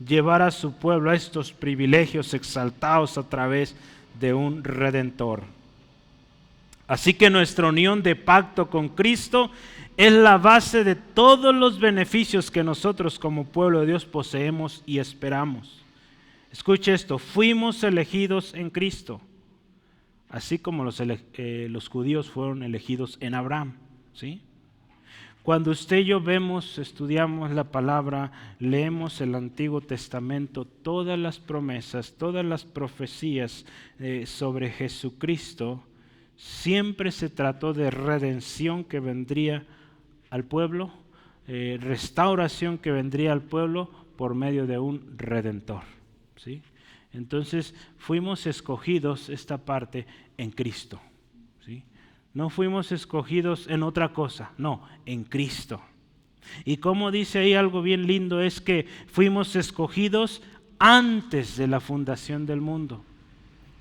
llevar a su pueblo a estos privilegios exaltados a través de un Redentor. Así que nuestra unión de pacto con Cristo es la base de todos los beneficios que nosotros como pueblo de Dios poseemos y esperamos. Escuche esto, fuimos elegidos en Cristo, así como los judíos fueron elegidos en Abraham, ¿sí? Cuando usted y yo vemos, estudiamos la palabra, leemos el Antiguo Testamento, todas las promesas, todas las profecías sobre Jesucristo, siempre se trató de redención que vendría al pueblo, restauración que vendría al pueblo por medio de un Redentor, ¿sí? Entonces fuimos escogidos, esta parte, en Cristo, ¿sí? No fuimos escogidos en otra cosa, no, en Cristo. Y como dice ahí algo bien lindo, es que fuimos escogidos antes de la fundación del mundo.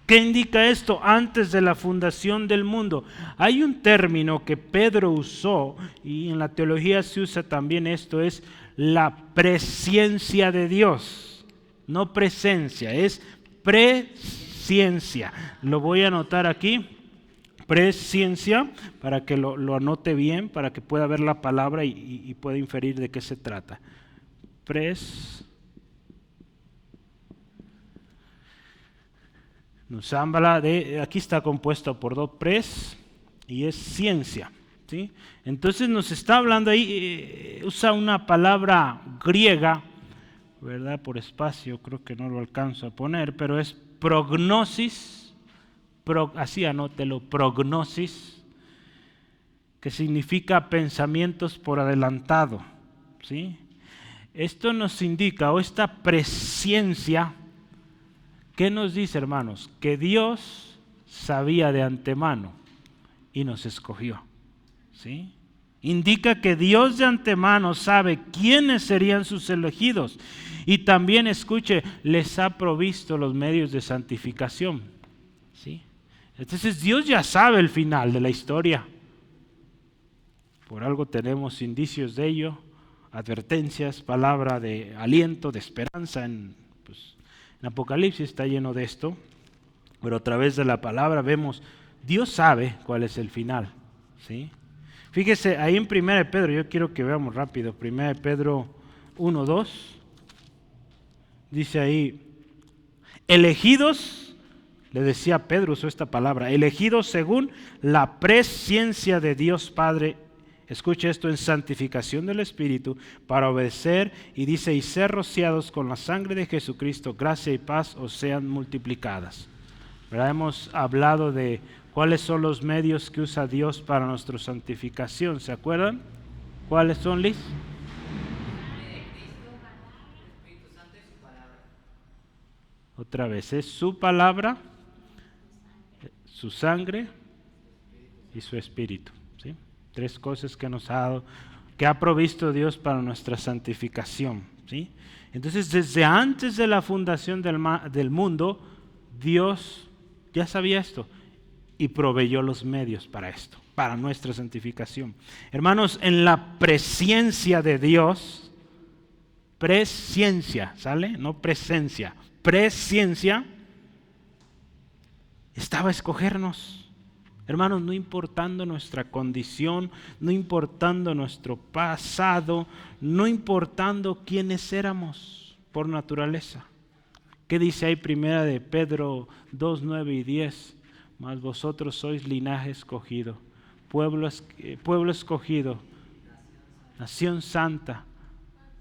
¿Qué indica esto? Antes de la fundación del mundo. Hay un término que Pedro usó, y en la teología se usa también esto, es la presciencia de Dios. No presencia, es presciencia. Lo voy a anotar aquí. Presciencia, para que lo anote bien, para que pueda ver la palabra y pueda inferir de qué se trata. Nos habla de, aquí está compuesto por dos pres y es ciencia, ¿sí? Entonces nos está hablando ahí, usa una palabra griega, ¿verdad? Por espacio, creo que no lo alcanzo a poner, pero es prognosis, así anótelo, prognosis, que significa pensamientos por adelantado, ¿sí? Esto nos indica, o esta presciencia, ¿qué nos dice, hermanos? Que Dios sabía de antemano y nos escogió, ¿sí? Indica que Dios de antemano sabe quiénes serían sus elegidos y también, escuche, les ha provisto los medios de santificación, ¿sí? Entonces Dios ya sabe el final de la historia. Por algo tenemos indicios de ello, advertencias, palabra de aliento, de esperanza. En Apocalipsis está lleno de esto, pero a través de la palabra vemos, Dios sabe cuál es el final, ¿sí? Fíjese, ahí en 1 de Pedro, yo quiero que veamos rápido, 1 de Pedro 1:2, dice ahí, elegidos, le decía Pedro, usó esta palabra, elegidos según la presciencia de Dios Padre. Escuche esto, en santificación del Espíritu, para obedecer, y dice, y ser rociados con la sangre de Jesucristo, gracia y paz os sean multiplicadas. ¿Verdad? Hemos hablado de cuáles son los medios que usa Dios para nuestra santificación, ¿se acuerdan? ¿Cuáles son, Liz? De Cristo, el Espíritu Santo y su palabra. Otra vez, es su palabra, su sangre y su Espíritu, ¿sí? 3 cosas que nos ha dado, que ha provisto Dios para nuestra santificación, ¿sí? Entonces, desde antes de la fundación del mundo, Dios ya sabía esto y proveyó los medios para esto, para nuestra santificación. Hermanos, en la presciencia de Dios, presciencia, ¿sale? No presencia, presciencia, estaba escogernos. Hermanos, no importando nuestra condición, no importando nuestro pasado, no importando quiénes éramos por naturaleza. ¿Qué dice ahí 1 de Pedro 2, 9 y 10? Mas vosotros sois linaje escogido, pueblo escogido, nación santa,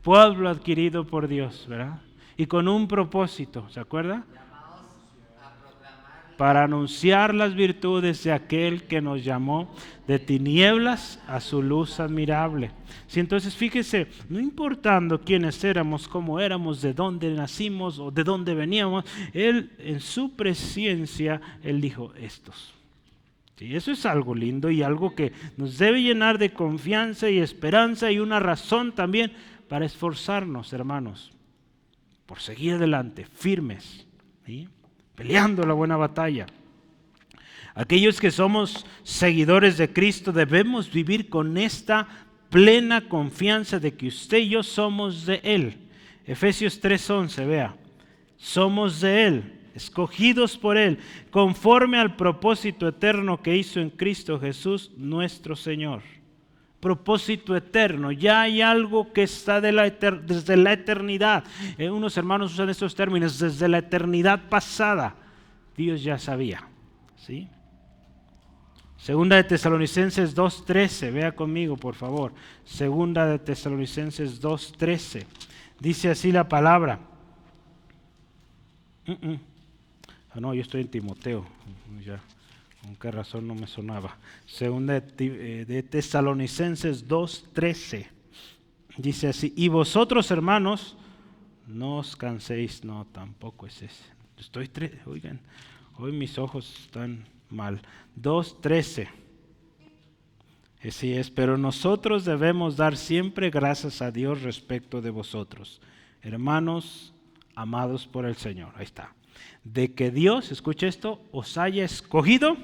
pueblo adquirido por Dios, ¿verdad? Y con un propósito, ¿se acuerda? Para anunciar las virtudes de aquel que nos llamó de tinieblas a su luz admirable. Sí, entonces fíjese, no importando quiénes éramos, cómo éramos, de dónde nacimos o de dónde veníamos, Él en su presciencia, Él dijo estos. Sí, eso es algo lindo y algo que nos debe llenar de confianza y esperanza y una razón también para esforzarnos, hermanos, por seguir adelante, firmes, ¿sí? Peleando la buena batalla. Aquellos que somos seguidores de Cristo debemos vivir con esta plena confianza de que usted y yo somos de Él. Efesios 3:11, vea, somos de Él, escogidos por Él, conforme al propósito eterno que hizo en Cristo Jesús nuestro Señor. Propósito eterno, ya hay algo que está desde la eternidad. Unos hermanos usan estos términos, desde la eternidad pasada, Dios ya sabía, ¿sí? Segunda de Tesalonicenses 2:13, vea conmigo por favor. Segunda de Tesalonicenses 2:13, dice así la palabra. No, yo estoy en Timoteo, ya. ¿Con qué razón no me sonaba? Segunda de Tesalonicenses 2:13. Dice así, y vosotros, hermanos, no os canséis. No, tampoco es ese. Oigan, hoy mis ojos están mal. 2:13. Así es, pero nosotros debemos dar siempre gracias a Dios respecto de vosotros, hermanos amados por el Señor. Ahí está. De que Dios, escucha esto, os haya escogido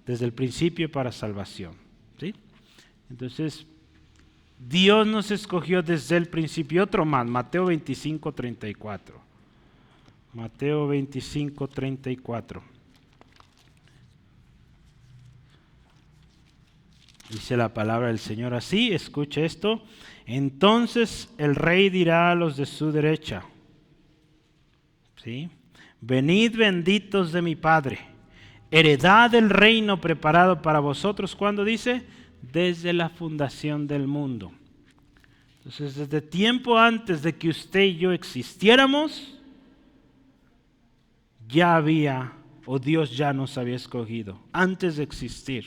desde el principio para salvación, ¿sí? Entonces, Dios nos escogió desde el principio. Otro más, Mateo 25:34. Mateo 25:34. Dice la palabra del Señor así, escuche esto. Entonces el rey dirá a los de su derecha, ¿sí? Venid benditos de mi Padre, heredad del reino preparado para vosotros. ¿Cuándo dice? Desde la fundación del mundo. Entonces, desde tiempo antes de que usted y yo existiéramos, ya había o Dios ya nos había escogido antes de existir.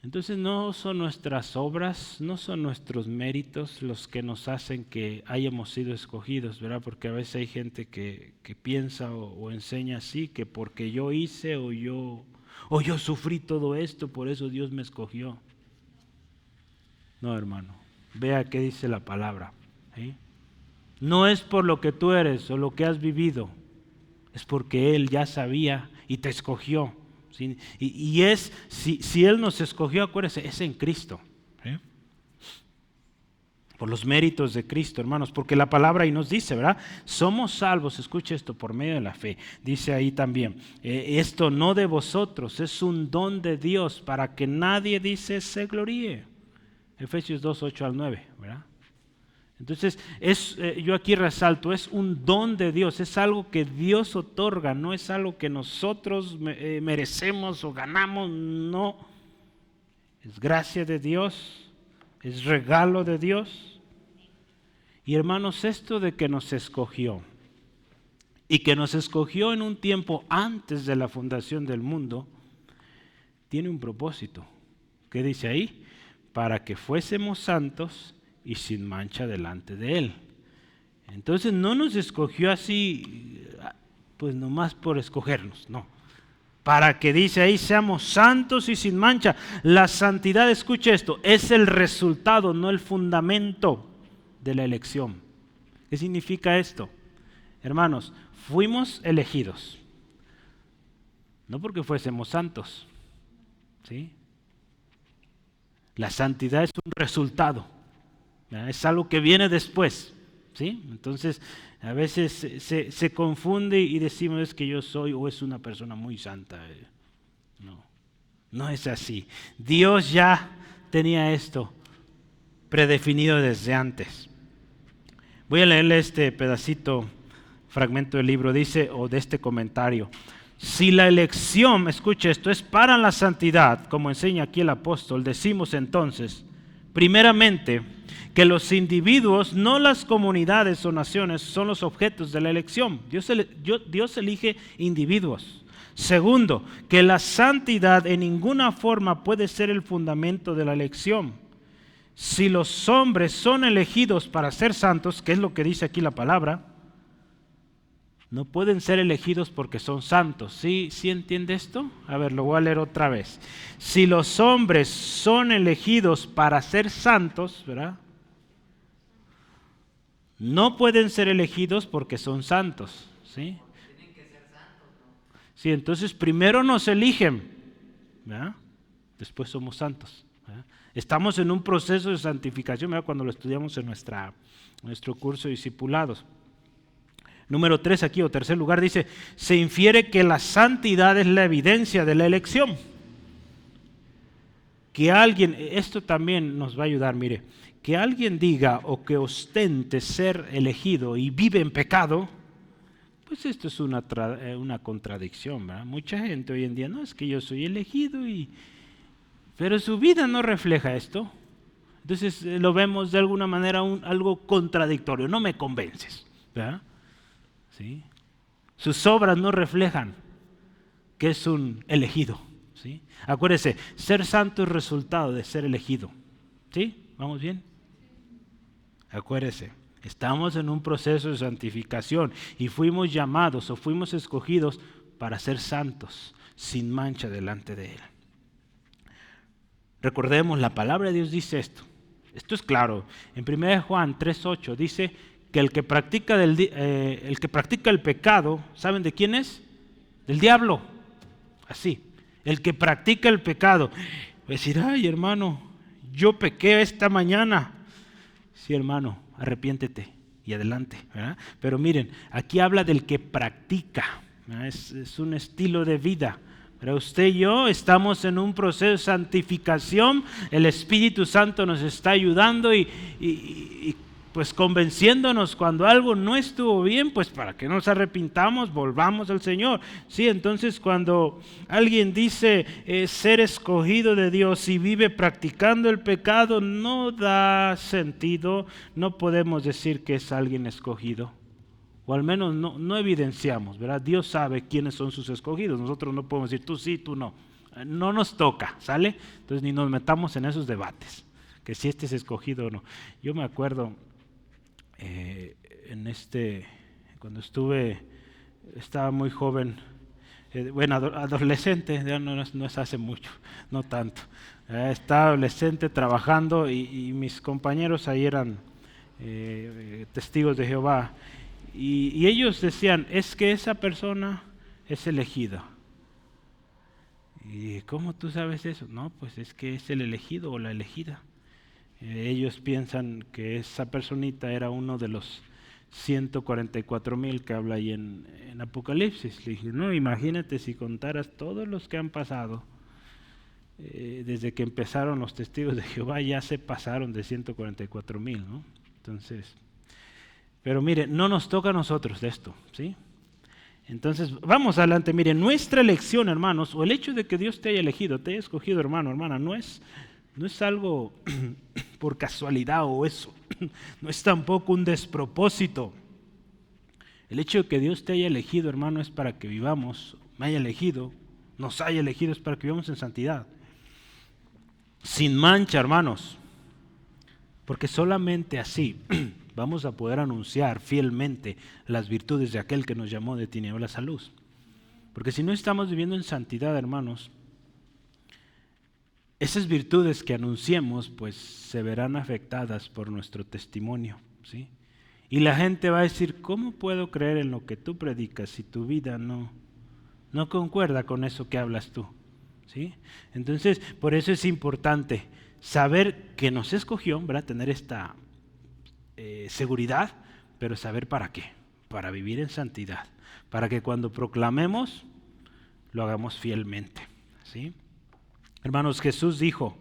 Entonces no son nuestras obras, no son nuestros méritos los que nos hacen que hayamos sido escogidos, ¿verdad? Porque a veces hay gente que piensa o enseña así, que porque yo hice o yo sufrí todo esto, por eso Dios me escogió. No, hermano, vea qué dice la palabra, ¿sí? No es por lo que tú eres o lo que has vivido, es porque Él ya sabía y te escogió. ¿Sí? Si Él nos escogió, acuérdese, es en Cristo, ¿sí? Por los méritos de Cristo, hermanos, porque la palabra ahí nos dice, ¿verdad? Somos salvos, escuche esto, por medio de la fe. Dice ahí también, esto no de vosotros, es un don de Dios para que nadie, dice, se gloríe. Efesios 2, 8 al 9, ¿verdad? Entonces, yo aquí resalto, es un don de Dios, es algo que Dios otorga, no es algo que nosotros merecemos o ganamos, no. Es gracia de Dios, es regalo de Dios. Y hermanos, esto de que nos escogió, y que nos escogió en un tiempo antes de la fundación del mundo, tiene un propósito. ¿Qué dice ahí? Para que fuésemos santos y sin mancha delante de Él. Entonces no nos escogió así, pues nomás por escogernos, no. Para que dice ahí, seamos santos y sin mancha. La santidad, escuche esto, es el resultado, no el fundamento de la elección. ¿Qué significa esto? Hermanos, fuimos elegidos, no porque fuésemos santos, ¿sí? La santidad es un resultado. Es algo que viene después, ¿sí? Entonces, a veces se confunde y decimos es que yo soy o es una persona muy santa. No es así. Dios ya tenía esto predefinido desde antes. Voy a leerle este pedacito, fragmento del libro, dice, o de este comentario. Si la elección, escuche esto, es para la santidad, como enseña aquí el apóstol, decimos entonces, primeramente, que los individuos, no las comunidades o naciones, son los objetos de la elección. Dios elige individuos. Segundo, que la santidad en ninguna forma puede ser el fundamento de la elección. Si los hombres son elegidos para ser santos, que es lo que dice aquí la palabra, no pueden ser elegidos porque son santos. ¿Sí entiende esto? A ver, lo voy a leer otra vez. Si los hombres son elegidos para ser santos, ¿verdad? No pueden ser elegidos porque son santos, ¿sí? Tienen que ser santos, ¿no? Sí, entonces primero nos eligen, ¿verdad? Después somos santos, ¿verdad? Estamos en un proceso de santificación, ¿verdad? Cuando lo estudiamos en nuestro curso de discipulados. Número 3 aquí, o tercer lugar, dice, se infiere que la santidad es la evidencia de la elección. Que alguien, esto también nos va a ayudar, mire, que alguien diga o que ostente ser elegido y vive en pecado, pues esto es una contradicción, ¿verdad? Mucha gente hoy en día, no, es que yo soy elegido, pero su vida no refleja esto. Entonces lo vemos de alguna manera algo contradictorio, no me convences, ¿verdad? ¿Sí? Sus obras no reflejan que es un elegido, ¿sí? Acuérdese, ser santo es resultado de ser elegido, ¿sí? ¿Vamos bien? Acuérdese, estamos en un proceso de santificación y fuimos llamados o fuimos escogidos para ser santos, sin mancha delante de Él. Recordemos, la palabra de Dios dice esto. Esto es claro. En 1 Juan 3:8 dice que el que practica el pecado, ¿saben de quién es? Del diablo. Así. El que practica el pecado. Va a decir, ay hermano, yo pequé esta mañana. Sí, hermano, arrepiéntete y adelante, ¿verdad? Pero miren, aquí habla del que practica, es un estilo de vida. Pero usted y yo estamos en un proceso de santificación, el Espíritu Santo nos está ayudando y pues convenciéndonos cuando algo no estuvo bien, pues para que nos arrepintamos, volvamos al Señor. Sí, entonces cuando alguien dice ser escogido de Dios y vive practicando el pecado, no da sentido, no podemos decir que es alguien escogido. O al menos no evidenciamos, ¿verdad? Dios sabe quiénes son sus escogidos. Nosotros no podemos decir tú sí, tú no. No nos toca, ¿sale? Entonces ni nos metamos en esos debates, que si este es escogido o no. Yo me acuerdo cuando estaba muy joven, bueno, adolescente, ya no es hace mucho, no tanto. Estaba adolescente trabajando y mis compañeros ahí eran testigos de Jehová. Y ellos decían, es que esa persona es elegida. ¿Y cómo tú sabes eso? No, pues es que es el elegido o la elegida. Ellos piensan que esa personita era uno de los 144,000 que habla ahí en Apocalipsis. Le dije, no, imagínate si contaras todos los que han pasado. Desde que empezaron los testigos de Jehová ya se pasaron de 144,000, ¿no? Entonces, pero mire, no nos toca a nosotros de esto, ¿sí? Entonces, vamos adelante. Mire, nuestra elección, hermanos, o el hecho de que Dios te haya elegido, te haya escogido, hermano, hermana, no es algo por casualidad o eso. No es tampoco un despropósito. El hecho de que Dios te haya elegido, hermano, es para que vivamos, me haya elegido, nos haya elegido, es para que vivamos en santidad. Sin mancha, hermanos. Porque solamente así vamos a poder anunciar fielmente las virtudes de aquel que nos llamó de tinieblas a luz. Porque si no estamos viviendo en santidad, hermanos, esas virtudes que anunciemos, pues se verán afectadas por nuestro testimonio, ¿sí? Y la gente va a decir, ¿cómo puedo creer en lo que tú predicas si tu vida no concuerda con eso que hablas tú? ¿Sí? Entonces, por eso es importante saber que nos escogió, ¿verdad? Tener esta seguridad, pero saber para qué, para vivir en santidad, para que cuando proclamemos lo hagamos fielmente, ¿sí? Hermanos, Jesús dijo,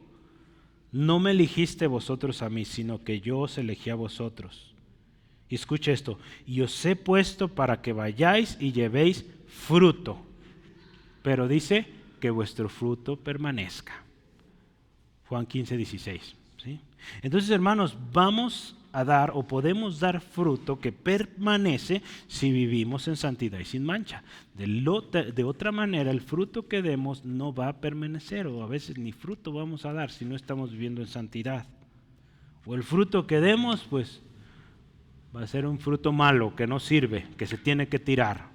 no me elegiste vosotros a mí, sino que yo os elegí a vosotros. Y escucha esto, y os he puesto para que vayáis y llevéis fruto, pero dice que vuestro fruto permanezca. Juan 15:16, ¿sí? Entonces, hermanos, vamos a dar o podemos dar fruto que permanece si vivimos en santidad y sin mancha. De otra manera, el fruto que demos no va a permanecer, o a veces ni fruto vamos a dar si no estamos viviendo en santidad. O el fruto que demos, pues, va a ser un fruto malo, que no sirve, que se tiene que tirar.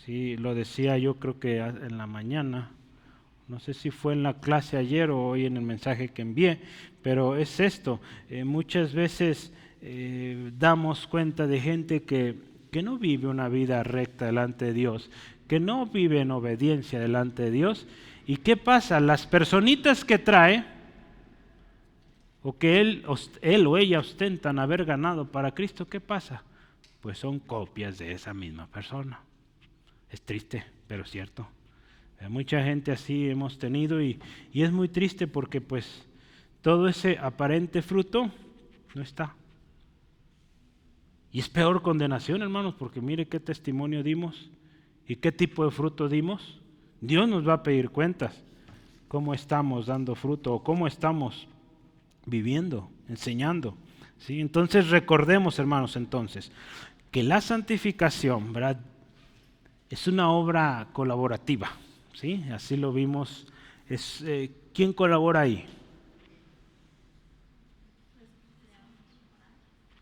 Sí, lo decía yo creo que en la mañana. No sé si fue en la clase ayer o hoy en el mensaje que envié, pero es esto. Muchas veces damos cuenta de gente que no vive una vida recta delante de Dios, que no vive en obediencia delante de Dios. ¿Y qué pasa? Las personitas que trae, o que él o ella ostentan haber ganado para Cristo, ¿qué pasa? Pues son copias de esa misma persona. Es triste, pero cierto. Mucha gente así hemos tenido y es muy triste porque pues todo ese aparente fruto no está. Y es peor condenación, hermanos, porque mire qué testimonio dimos y qué tipo de fruto dimos. Dios nos va a pedir cuentas, cómo estamos dando fruto o cómo estamos viviendo, enseñando, ¿sí? Entonces recordemos, hermanos, entonces, que la santificación, ¿verdad?, es una obra colaborativa. ¿Sí? Así lo vimos. ¿Quién colabora ahí?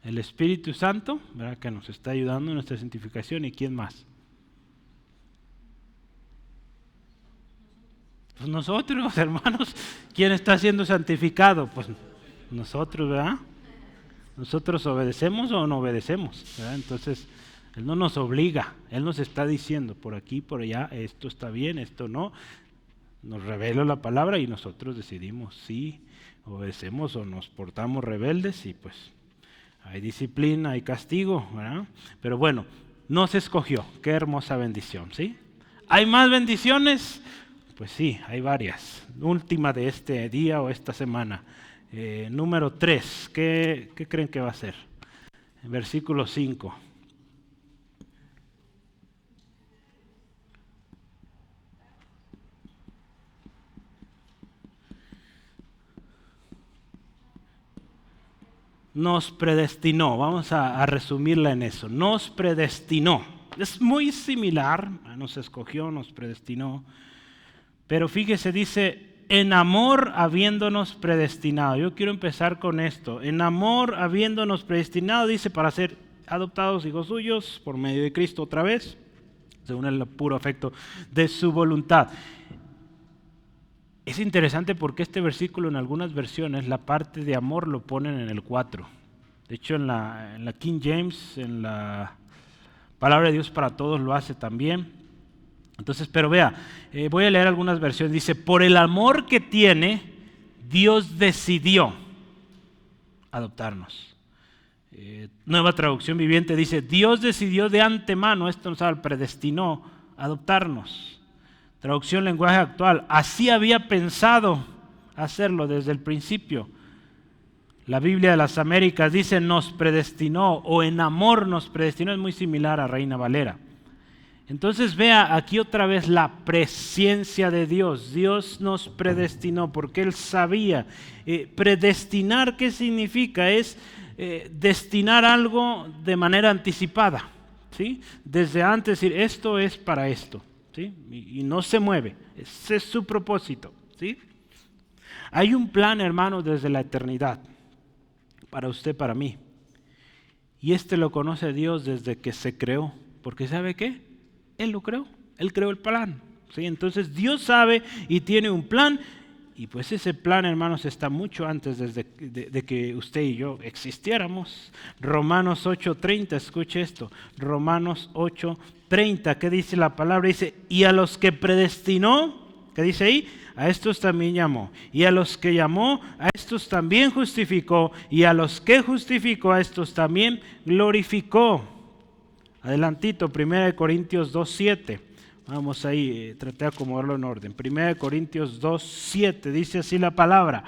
El Espíritu Santo, ¿verdad?, que nos está ayudando en nuestra santificación. ¿Y quién más? Pues nosotros, hermanos. ¿Quién está siendo santificado? Pues nosotros, ¿verdad? Nosotros obedecemos o no obedecemos, ¿verdad? Entonces, Él no nos obliga, Él nos está diciendo por aquí, por allá, esto está bien, esto no. Nos revela la palabra y nosotros decidimos si obedecemos o nos portamos rebeldes, y pues hay disciplina, hay castigo, ¿verdad? Pero bueno, nos escogió, qué hermosa bendición, ¿sí? ¿Hay más bendiciones? Pues sí, hay varias. Última de este día o esta semana. Número 3, ¿qué creen que va a ser? Versículo 5. nos predestinó. Vamos a resumirla en eso. Nos predestinó. Es muy similar. Nos escogió, nos predestinó. Pero fíjese, dice, en amor habiéndonos predestinado. Yo quiero empezar con esto. En amor habiéndonos predestinado, dice, para ser adoptados hijos suyos por medio de Cristo otra vez, según el puro afecto de su voluntad. Es interesante porque este versículo en algunas versiones, la parte de amor lo ponen en el 4. De hecho, en la King James, en la Palabra de Dios para Todos lo hace también. Entonces, pero vea, voy a leer algunas versiones. Dice, por el amor que tiene, Dios decidió adoptarnos. Nueva Traducción Viviente dice, Dios decidió de antemano, esto nos habla, predestinó adoptarnos. Traducción Lenguaje Actual, así había pensado hacerlo desde el principio. La Biblia de las Américas dice, nos predestinó, o en amor nos predestinó, es muy similar a Reina Valera. Entonces vea aquí otra vez la presciencia de Dios. Dios nos predestinó porque Él sabía. Predestinar, ¿qué significa? Es destinar algo de manera anticipada, ¿sí? Desde antes decir, esto es para esto, ¿sí? Y no se mueve. Ese es su propósito, ¿sí? Hay un plan, hermano, desde la eternidad para usted, para mí. Y lo conoce Dios desde que se creó. Porque ¿sabe qué? Él lo creó. Él creó el plan, ¿sí? Entonces Dios sabe y tiene un plan. Y pues ese plan, hermanos, está mucho antes de que usted y yo existiéramos. Romanos 8:30, escuche esto. Romanos 8:30, ¿qué dice la palabra? Dice, y a los que predestinó, ¿qué dice ahí? A estos también llamó. Y a los que llamó, a estos también justificó. Y a los que justificó, a estos también glorificó. Adelantito, 1 Corintios 2:7. Vamos ahí, traté de acomodarlo en orden. 1 Corintios 2:7, dice así la palabra.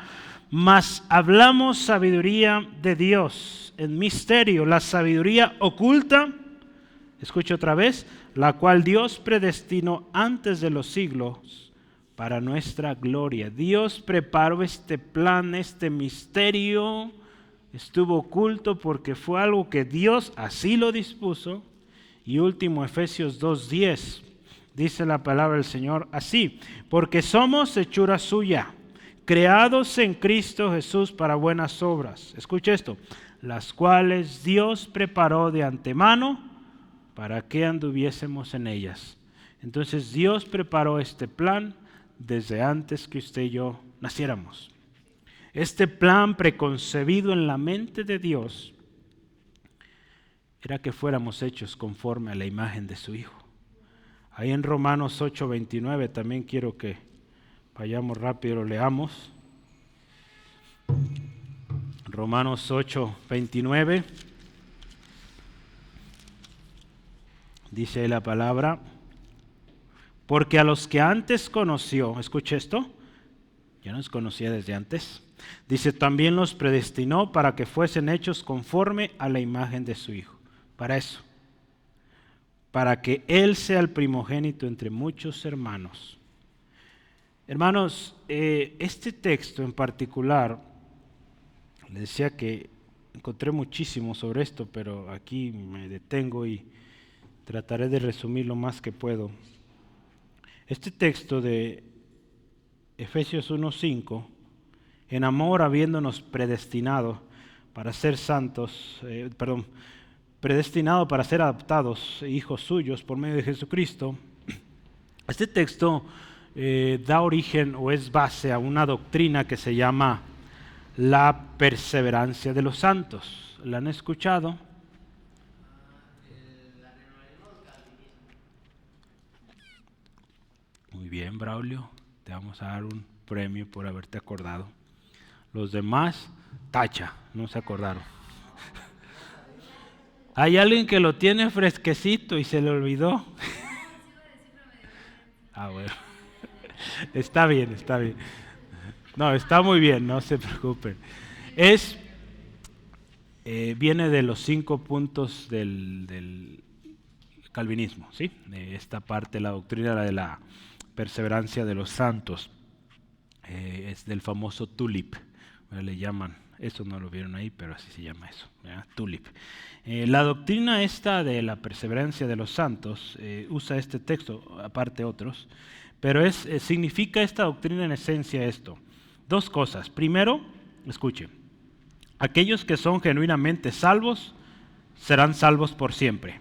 Mas hablamos sabiduría de Dios en misterio, la sabiduría oculta, escucha otra vez, la cual Dios predestinó antes de los siglos para nuestra gloria. Dios preparó este plan, este misterio, estuvo oculto porque fue algo que Dios así lo dispuso. Y último, Efesios 2:10. Dice la palabra del Señor así, porque somos hechura suya, creados en Cristo Jesús para buenas obras. Escucha esto, las cuales Dios preparó de antemano para que anduviésemos en ellas. Entonces Dios preparó este plan desde antes que usted y yo naciéramos. Este plan preconcebido en la mente de Dios era que fuéramos hechos conforme a la imagen de su Hijo. Ahí en Romanos 8:29 también quiero que vayamos rápido, lo leamos. Romanos 8:29. Dice la palabra, porque a los que antes conoció, escuche esto, ya nos conocía desde antes, dice, también los predestinó para que fuesen hechos conforme a la imagen de su Hijo. Para eso. Para que Él sea el primogénito entre muchos hermanos. Hermanos, este texto en particular, les decía que encontré muchísimo sobre esto, pero aquí me detengo y trataré de resumir lo más que puedo. Este texto de Efesios 1:5, en amor habiéndonos predestinado para ser santos, predestinado para ser adoptados hijos suyos por medio de Jesucristo. Este texto da origen o es base a una doctrina que se llama la perseverancia de los santos. ¿La han escuchado? Muy bien, Braulio, te vamos a dar un premio por haberte acordado. Los demás, tacha, no se acordaron. Hay alguien que lo tiene fresquecito y se le olvidó. Ah, bueno. Está bien, está bien. No, está muy bien, no se preocupen. Viene de los 5 puntos del calvinismo, ¿sí? Esta parte, la doctrina de la perseverancia de los santos, es del famoso tulip, le llaman Eso no lo vieron ahí, pero así se llama eso, ¿verdad? Tulip. La doctrina esta de la perseverancia de los santos usa este texto, aparte otros, pero significa esta doctrina en esencia esto. Dos cosas. Primero, escuche, aquellos que son genuinamente salvos serán salvos por siempre.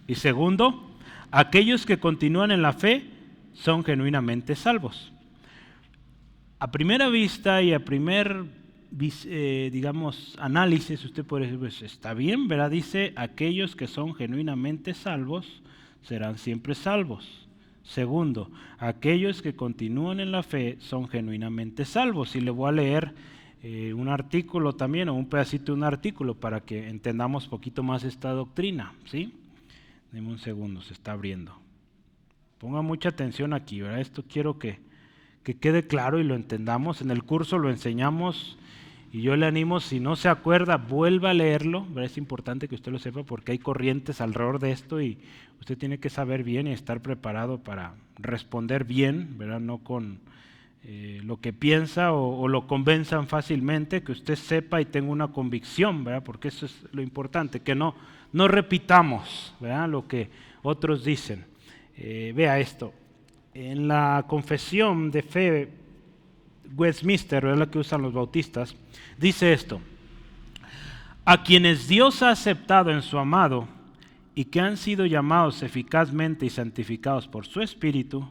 Y segundo, aquellos que continúan en la fe son genuinamente salvos. A primera vista y a primer análisis, usted puede decir, pues está bien, ¿verdad? Dice, aquellos que son genuinamente salvos serán siempre salvos. Segundo, aquellos que continúan en la fe son genuinamente salvos. Y le voy a leer un artículo también, o un pedacito de un artículo, para que entendamos un poquito más esta doctrina, ¿sí? Deme un segundo, se está abriendo. Ponga mucha atención aquí, ¿verdad? Esto quiero que quede claro y lo entendamos. En el curso lo enseñamos y yo le animo, si no se acuerda, vuelva a leerlo, ¿verdad? Es importante que usted lo sepa porque hay corrientes alrededor de esto y usted tiene que saber bien y estar preparado para responder bien, ¿verdad? No con lo que piensa o lo convenzan fácilmente, que usted sepa y tenga una convicción, ¿verdad? Porque eso es lo importante, que no repitamos, ¿verdad? Lo que otros dicen. Vea esto. En la confesión de fe Westminster, es la que usan los bautistas, dice esto: a quienes Dios ha aceptado en su amado y que han sido llamados eficazmente y santificados por su Espíritu,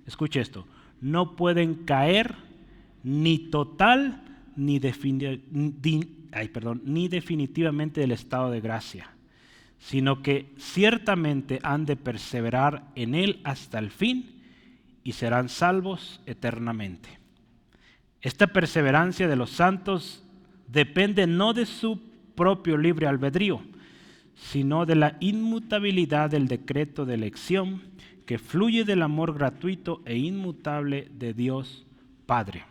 escuche esto, no pueden caer ni total ni definitivamente del estado de gracia, sino que ciertamente han de perseverar en él hasta el fin y serán salvos eternamente. Esta perseverancia de los santos depende no de su propio libre albedrío, sino de la inmutabilidad del decreto de elección que fluye del amor gratuito e inmutable de Dios Padre.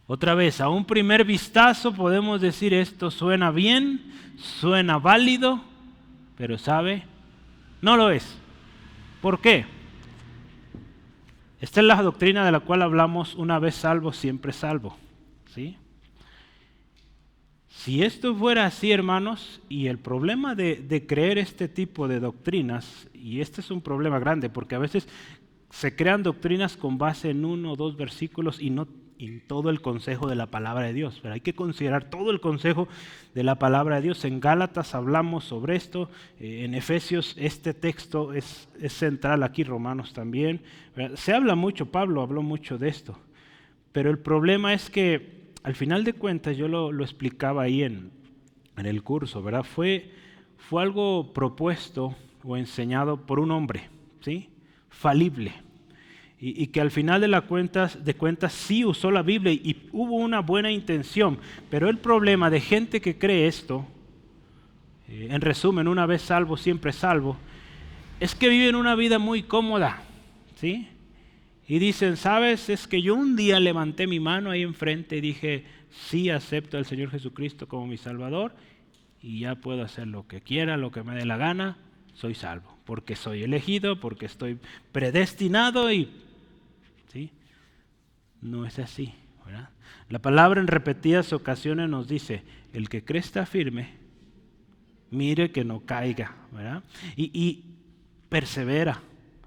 Otra vez, a un primer vistazo podemos decir esto suena bien, suena válido, pero ¿sabe? No lo es. ¿Por qué? Esta es la doctrina de la cual hablamos: una vez salvo, siempre salvo, ¿sí? Si esto fuera así, hermanos, y el problema de creer este tipo de doctrinas, y este es un problema grande, porque a veces se crean doctrinas con base en 1 o 2 versículos y no en todo el consejo de la palabra de Dios. Pero hay que considerar todo el consejo de la palabra de Dios. En Gálatas hablamos sobre esto, en Efesios este texto es central, aquí Romanos también. Se habla mucho, Pablo habló mucho de esto, pero el problema es que al final de cuentas, yo lo explicaba ahí en el curso, ¿verdad? Fue algo propuesto o enseñado por un hombre, ¿sí? Falible. Y que al final de cuentas sí usó la Biblia y hubo una buena intención. Pero el problema de gente que cree esto, en resumen, una vez salvo, siempre salvo, es que viven una vida muy cómoda, ¿sí? Y dicen, ¿sabes? Es que yo un día levanté mi mano ahí enfrente y dije, sí, acepto al Señor Jesucristo como mi Salvador y ya puedo hacer lo que quiera, lo que me dé la gana, soy salvo, porque soy elegido, porque estoy predestinado y... ¿sí? No es así, ¿verdad? La palabra en repetidas ocasiones nos dice, el que cree está firme, mire que no caiga, ¿verdad? Y persevera.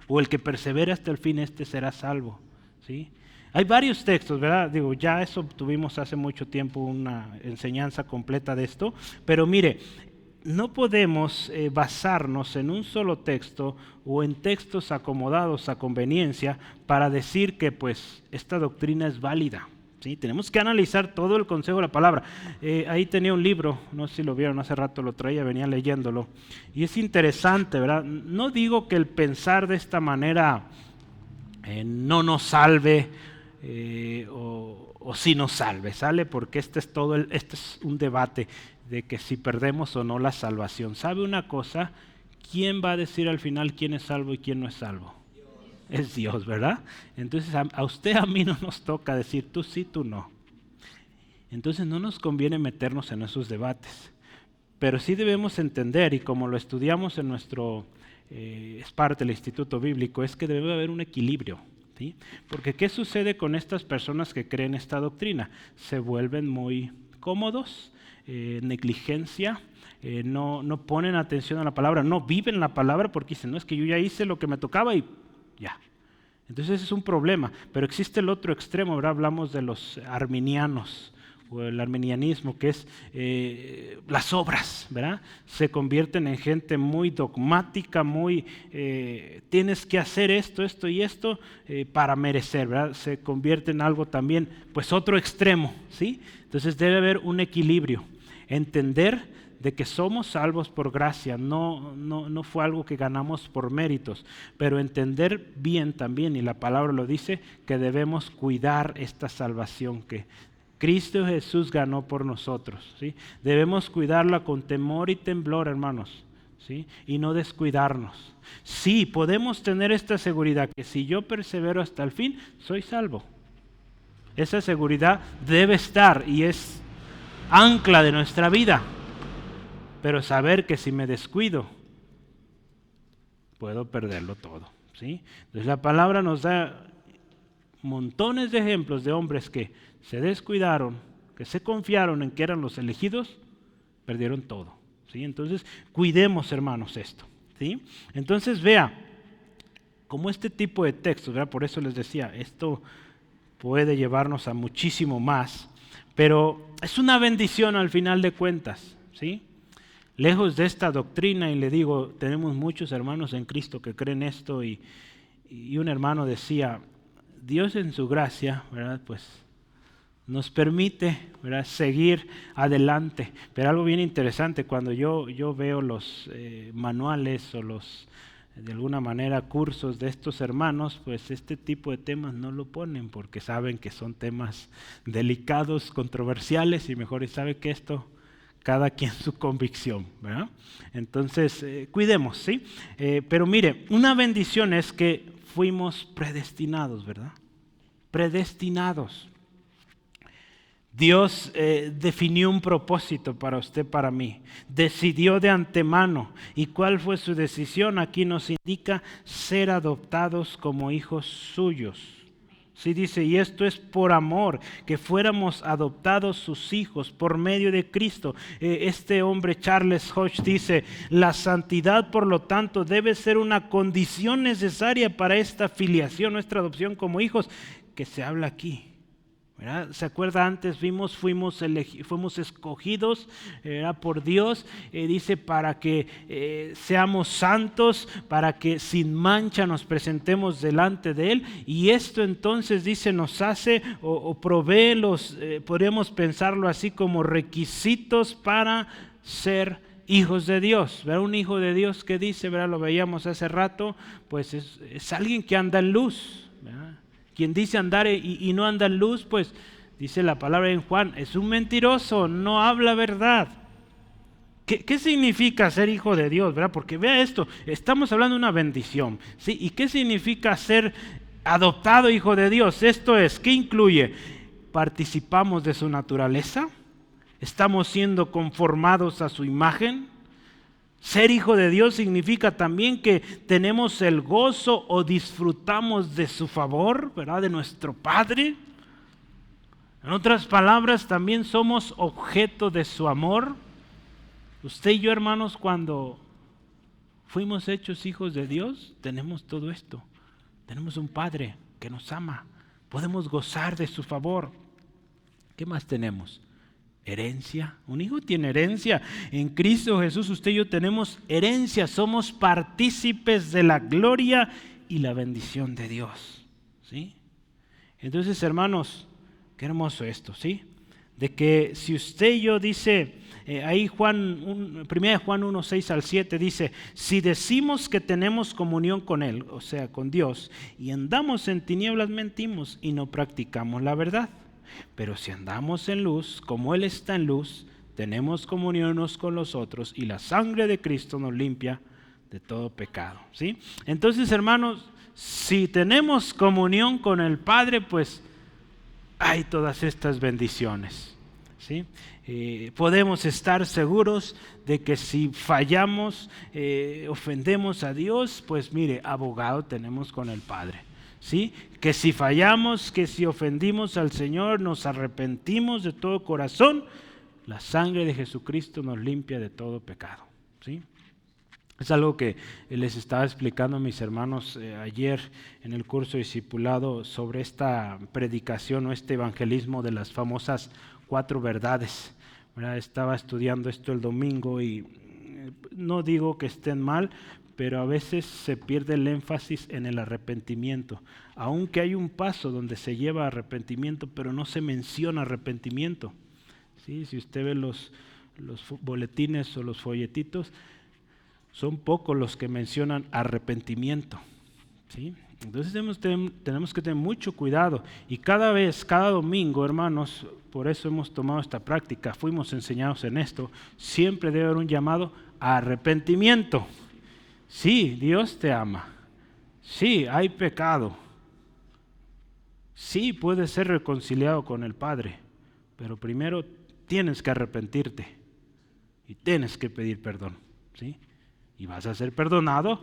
O el que persevera hasta el fin, este será salvo, ¿sí? Hay varios textos, ¿verdad? Digo, ya eso tuvimos hace mucho tiempo una enseñanza completa de esto, pero mire, no podemos basarnos en un solo texto o en textos acomodados a conveniencia para decir que pues esta doctrina es válida, ¿sí? Tenemos que analizar todo el consejo de la palabra. Ahí tenía un libro, no sé si lo vieron, hace rato lo traía, venía leyéndolo. Y es interesante, ¿verdad? No digo que el pensar de esta manera no nos salve o sí nos salve, ¿sale? Porque este es un debate de que si perdemos o no la salvación. ¿Sabe una cosa? ¿Quién va a decir al final quién es salvo y quién no es salvo? Es Dios, ¿verdad? Entonces a usted, a mí no nos toca decir tú sí, tú no. Entonces no nos conviene meternos en esos debates. Pero sí debemos entender, y como lo estudiamos en nuestro, es parte del Instituto Bíblico, es que debe haber un equilibrio, ¿sí? Porque ¿qué sucede con estas personas que creen esta doctrina? Se vuelven muy cómodos, negligencia, no ponen atención a la palabra, no viven la palabra porque dicen, no, es que yo ya hice lo que me tocaba y ya. Entonces ese es un problema, pero existe el otro extremo, ¿verdad? Hablamos de los arminianos o el arminianismo, que es las obras, ¿verdad? Se convierten en gente muy dogmática, muy tienes que hacer esto, esto y esto para merecer, ¿verdad? Se convierte en algo también, pues otro extremo, ¿sí? Entonces debe haber un equilibrio, entender de que somos salvos por gracia, no fue algo que ganamos por méritos, pero entender bien también, y la palabra lo dice, que debemos cuidar esta salvación que Cristo Jesús ganó por nosotros, ¿sí? Debemos cuidarla con temor y temblor, hermanos, ¿sí? Y no descuidarnos. Sí, podemos tener esta seguridad, que si yo persevero hasta el fin, soy salvo. Esa seguridad debe estar y es ancla de nuestra vida. Pero saber que si me descuido, puedo perderlo todo, ¿sí? Entonces la palabra nos da montones de ejemplos de hombres que se descuidaron, que se confiaron en que eran los elegidos, perdieron todo, ¿sí? Entonces cuidemos, hermanos, esto, ¿sí? Entonces vea, como este tipo de textos, ¿verdad? Por eso les decía, esto puede llevarnos a muchísimo más, pero es una bendición al final de cuentas, ¿sí? Lejos de esta doctrina, y le digo, tenemos muchos hermanos en Cristo que creen esto, y un hermano decía, Dios en su gracia, ¿verdad? Pues nos permite, ¿verdad?, seguir adelante. Pero algo bien interesante, cuando yo veo los manuales o los, de alguna manera, cursos de estos hermanos, pues este tipo de temas no lo ponen porque saben que son temas delicados, controversiales, y mejor sabe que esto cada quien su convicción, ¿verdad? Entonces, cuidemos, ¿sí? Pero mire, una bendición es que fuimos predestinados, ¿verdad? Predestinados. Dios definió un propósito para usted, para mí. Decidió de antemano. ¿Y cuál fue su decisión? Aquí nos indica ser adoptados como hijos suyos. Sí, dice, y esto es por amor, que fuéramos adoptados sus hijos por medio de Cristo. Este hombre, Charles Hodge, dice, la santidad, por lo tanto, debe ser una condición necesaria para esta filiación, nuestra adopción como hijos, que se habla aquí. ¿Verdad? ¿Se acuerda antes? Fuimos escogidos, ¿verdad?, por Dios, dice, para que seamos santos, para que sin mancha nos presentemos delante de Él, y esto entonces, dice, nos hace o provee podríamos pensarlo así, como requisitos para ser hijos de Dios. ¿Verdad? Un hijo de Dios, que dice, ¿verdad?, lo veíamos hace rato, pues es alguien que anda en luz, ¿verdad? Quien dice andar y no anda en luz, pues dice la palabra en Juan, es un mentiroso, no habla verdad. ¿Qué significa ser hijo de Dios? ¿Verdad? Porque vea esto, estamos hablando de una bendición, ¿sí? ¿Y qué significa ser adoptado hijo de Dios? Esto es, ¿qué incluye? ¿Participamos de su naturaleza? ¿Estamos siendo conformados a su imagen? Ser hijo de Dios significa también que tenemos el gozo o disfrutamos de su favor, ¿verdad?, de nuestro Padre. En otras palabras, también somos objeto de su amor. Usted y yo, hermanos, cuando fuimos hechos hijos de Dios, tenemos todo esto. Tenemos un Padre que nos ama. Podemos gozar de su favor. ¿Qué más tenemos? Herencia. Un hijo tiene herencia. En Cristo Jesús usted y yo tenemos herencia. Somos partícipes de la gloria y la bendición de Dios, ¿sí? Entonces, hermanos, qué hermoso esto, ¿sí? De que si usted y yo, dice ahí 1 Juan 1, 6 al 7, dice, si decimos que tenemos comunión con Él, o sea, con Dios, y andamos en tinieblas, mentimos y no practicamos la verdad. Pero si andamos en luz, como Él está en luz, tenemos comunión unos con los otros, y la sangre de Cristo nos limpia de todo pecado, ¿sí? Entonces, hermanos, si tenemos comunión con el Padre, pues hay todas estas bendiciones, ¿sí? Podemos estar seguros de que si fallamos, ofendemos a Dios, pues mire, abogado tenemos con el Padre. ¿sí? Que si fallamos, que si ofendimos al Señor, nos arrepentimos de todo corazón, la sangre de Jesucristo nos limpia de todo pecado, ¿sí? Es algo que les estaba explicando a mis hermanos ayer en el curso de discipulado sobre esta predicación o este evangelismo de las famosas 4 verdades, ¿verdad? Estaba estudiando esto el domingo y no digo que estén mal, pero a veces se pierde el énfasis en el arrepentimiento. Aunque hay un paso donde se lleva arrepentimiento, pero no se menciona arrepentimiento, ¿sí? Si usted ve los boletines o los folletitos, son pocos los que mencionan arrepentimiento, ¿sí? Entonces tenemos que tener mucho cuidado. Y cada domingo, hermanos, por eso hemos tomado esta práctica, fuimos enseñados en esto, siempre debe haber un llamado a arrepentimiento. Sí, Dios te ama. Sí, hay pecado. Sí, puedes ser reconciliado con el Padre, pero primero tienes que arrepentirte y tienes que pedir perdón, ¿sí? Y vas a ser perdonado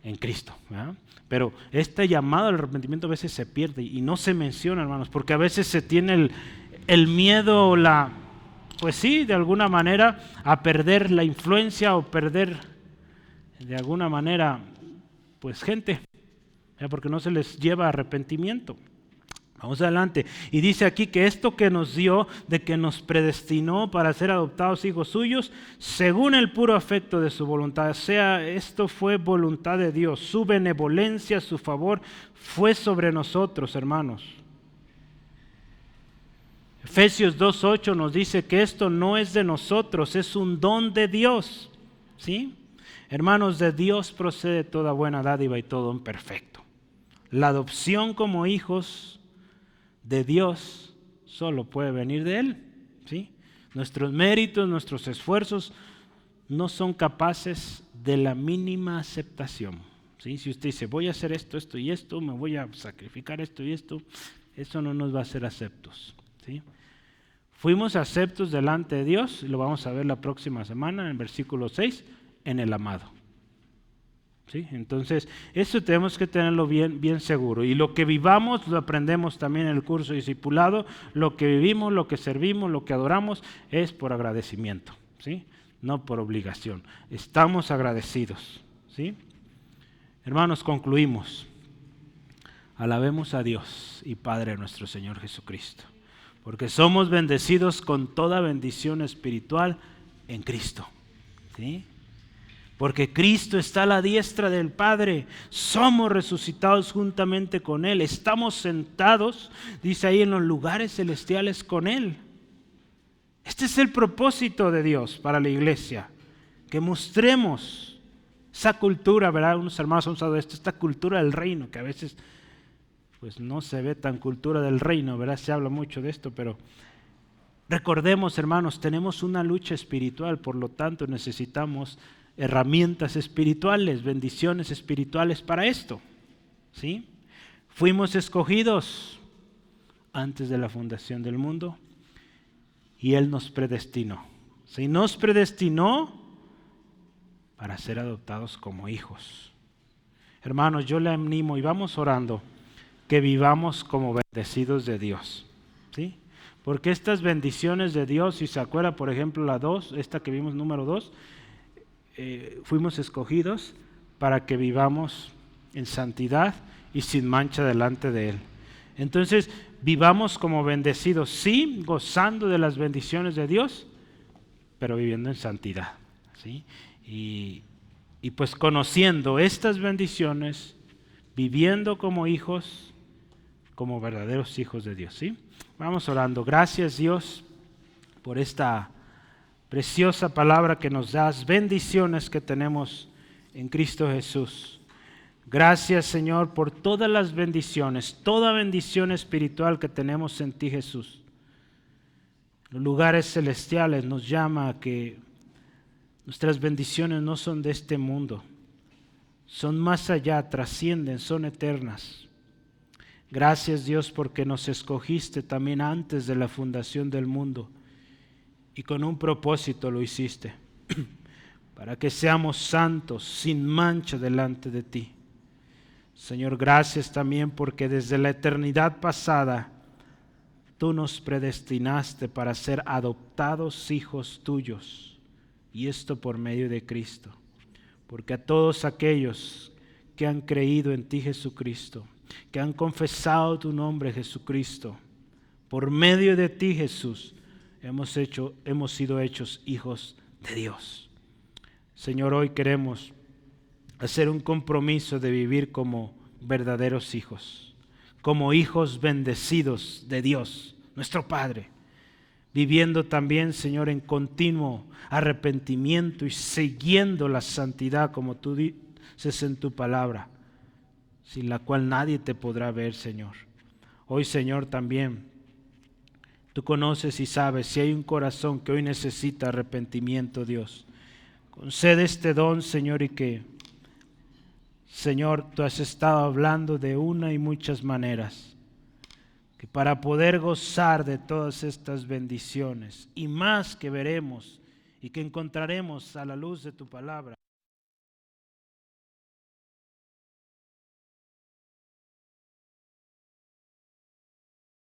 en Cristo, ¿verdad? Pero este llamado al arrepentimiento a veces se pierde y no se menciona, hermanos, porque a veces se tiene el miedo, pues sí, de alguna manera, a perder la influencia o perder de alguna manera, pues gente, ¿verdad? Porque no se les lleva arrepentimiento. Vamos adelante. Y dice aquí que esto que nos dio, de que nos predestinó para ser adoptados hijos suyos, según el puro afecto de su voluntad. O sea, esto fue voluntad de Dios. Su benevolencia, su favor, fue sobre nosotros, hermanos. Efesios 2:8 nos dice que esto no es de nosotros, es un don de Dios, ¿sí? Hermanos, de Dios procede toda buena dádiva y todo don perfecto. La adopción como hijos de Dios solo puede venir de Él, ¿sí? Nuestros méritos, nuestros esfuerzos no son capaces de la mínima aceptación, ¿sí? Si usted dice, voy a hacer esto, esto y esto, me voy a sacrificar esto y esto, eso no nos va a hacer aceptos, ¿sí? Fuimos aceptos delante de Dios, y lo vamos a ver la próxima semana en versículo 6, en el amado. ¿Sí? Entonces, eso tenemos que tenerlo bien seguro. Y lo que vivamos lo aprendemos también en el curso de discipulado. Lo que vivimos, lo que servimos, lo que adoramos es por agradecimiento, ¿sí? No por obligación. Estamos agradecidos, ¿sí? Hermanos, concluimos. Alabemos a Dios y Padre nuestro Señor Jesucristo, porque somos bendecidos con toda bendición espiritual en Cristo, ¿sí? Porque Cristo está a la diestra del Padre, somos resucitados juntamente con Él, estamos sentados, dice ahí, en los lugares celestiales con Él. Este es el propósito de Dios para la iglesia, que mostremos esa cultura, ¿verdad? Unos hermanos han usado esta cultura del reino, que a veces pues no se ve tan cultura del reino, ¿verdad? Se habla mucho de esto, pero recordemos, hermanos, tenemos una lucha espiritual, por lo tanto necesitamos herramientas espirituales, bendiciones espirituales para esto, ¿sí? Fuimos escogidos antes de la fundación del mundo y Él nos predestinó. ¿Sí? Nos predestinó para ser adoptados como hijos. Hermanos, yo le animo y vamos orando que vivamos como bendecidos de Dios, ¿sí? Porque estas bendiciones de Dios, si se acuerda, por ejemplo, la 2, esta que vimos número 2, fuimos escogidos para que vivamos en santidad y sin mancha delante de Él. Entonces, vivamos como bendecidos, sí, gozando de las bendiciones de Dios, pero viviendo en santidad, ¿sí? Y pues conociendo estas bendiciones, viviendo como hijos, como verdaderos hijos de Dios, ¿sí? Vamos orando. Gracias, Dios, por esta preciosa palabra que nos das, bendiciones que tenemos en Cristo Jesús. Gracias, Señor, por todas las bendiciones, toda bendición espiritual que tenemos en ti, Jesús. Los lugares celestiales nos llama a que nuestras bendiciones no son de este mundo, son más allá, trascienden, son eternas. Gracias, Dios, porque nos escogiste también antes de la fundación del mundo y con un propósito lo hiciste, para que seamos santos, sin mancha delante de ti. Señor, gracias también porque desde la eternidad pasada tú nos predestinaste para ser adoptados hijos tuyos, y esto por medio de Cristo. Porque a todos aquellos que han creído en ti, Jesucristo, que han confesado tu nombre, Jesucristo, por medio de ti, Jesús, hemos sido hechos hijos de Dios. Señor, hoy queremos hacer un compromiso de vivir como verdaderos hijos, como hijos bendecidos de Dios, nuestro Padre, viviendo también, Señor, en continuo arrepentimiento y siguiendo la santidad como tú dices en tu palabra, sin la cual nadie te podrá ver, Señor. Hoy, Señor, también tú conoces y sabes si hay un corazón que hoy necesita arrepentimiento, Dios. Concede este don, Señor, y que, Señor, tú has estado hablando de una y muchas maneras, que para poder gozar de todas estas bendiciones y más que veremos y que encontraremos a la luz de tu palabra,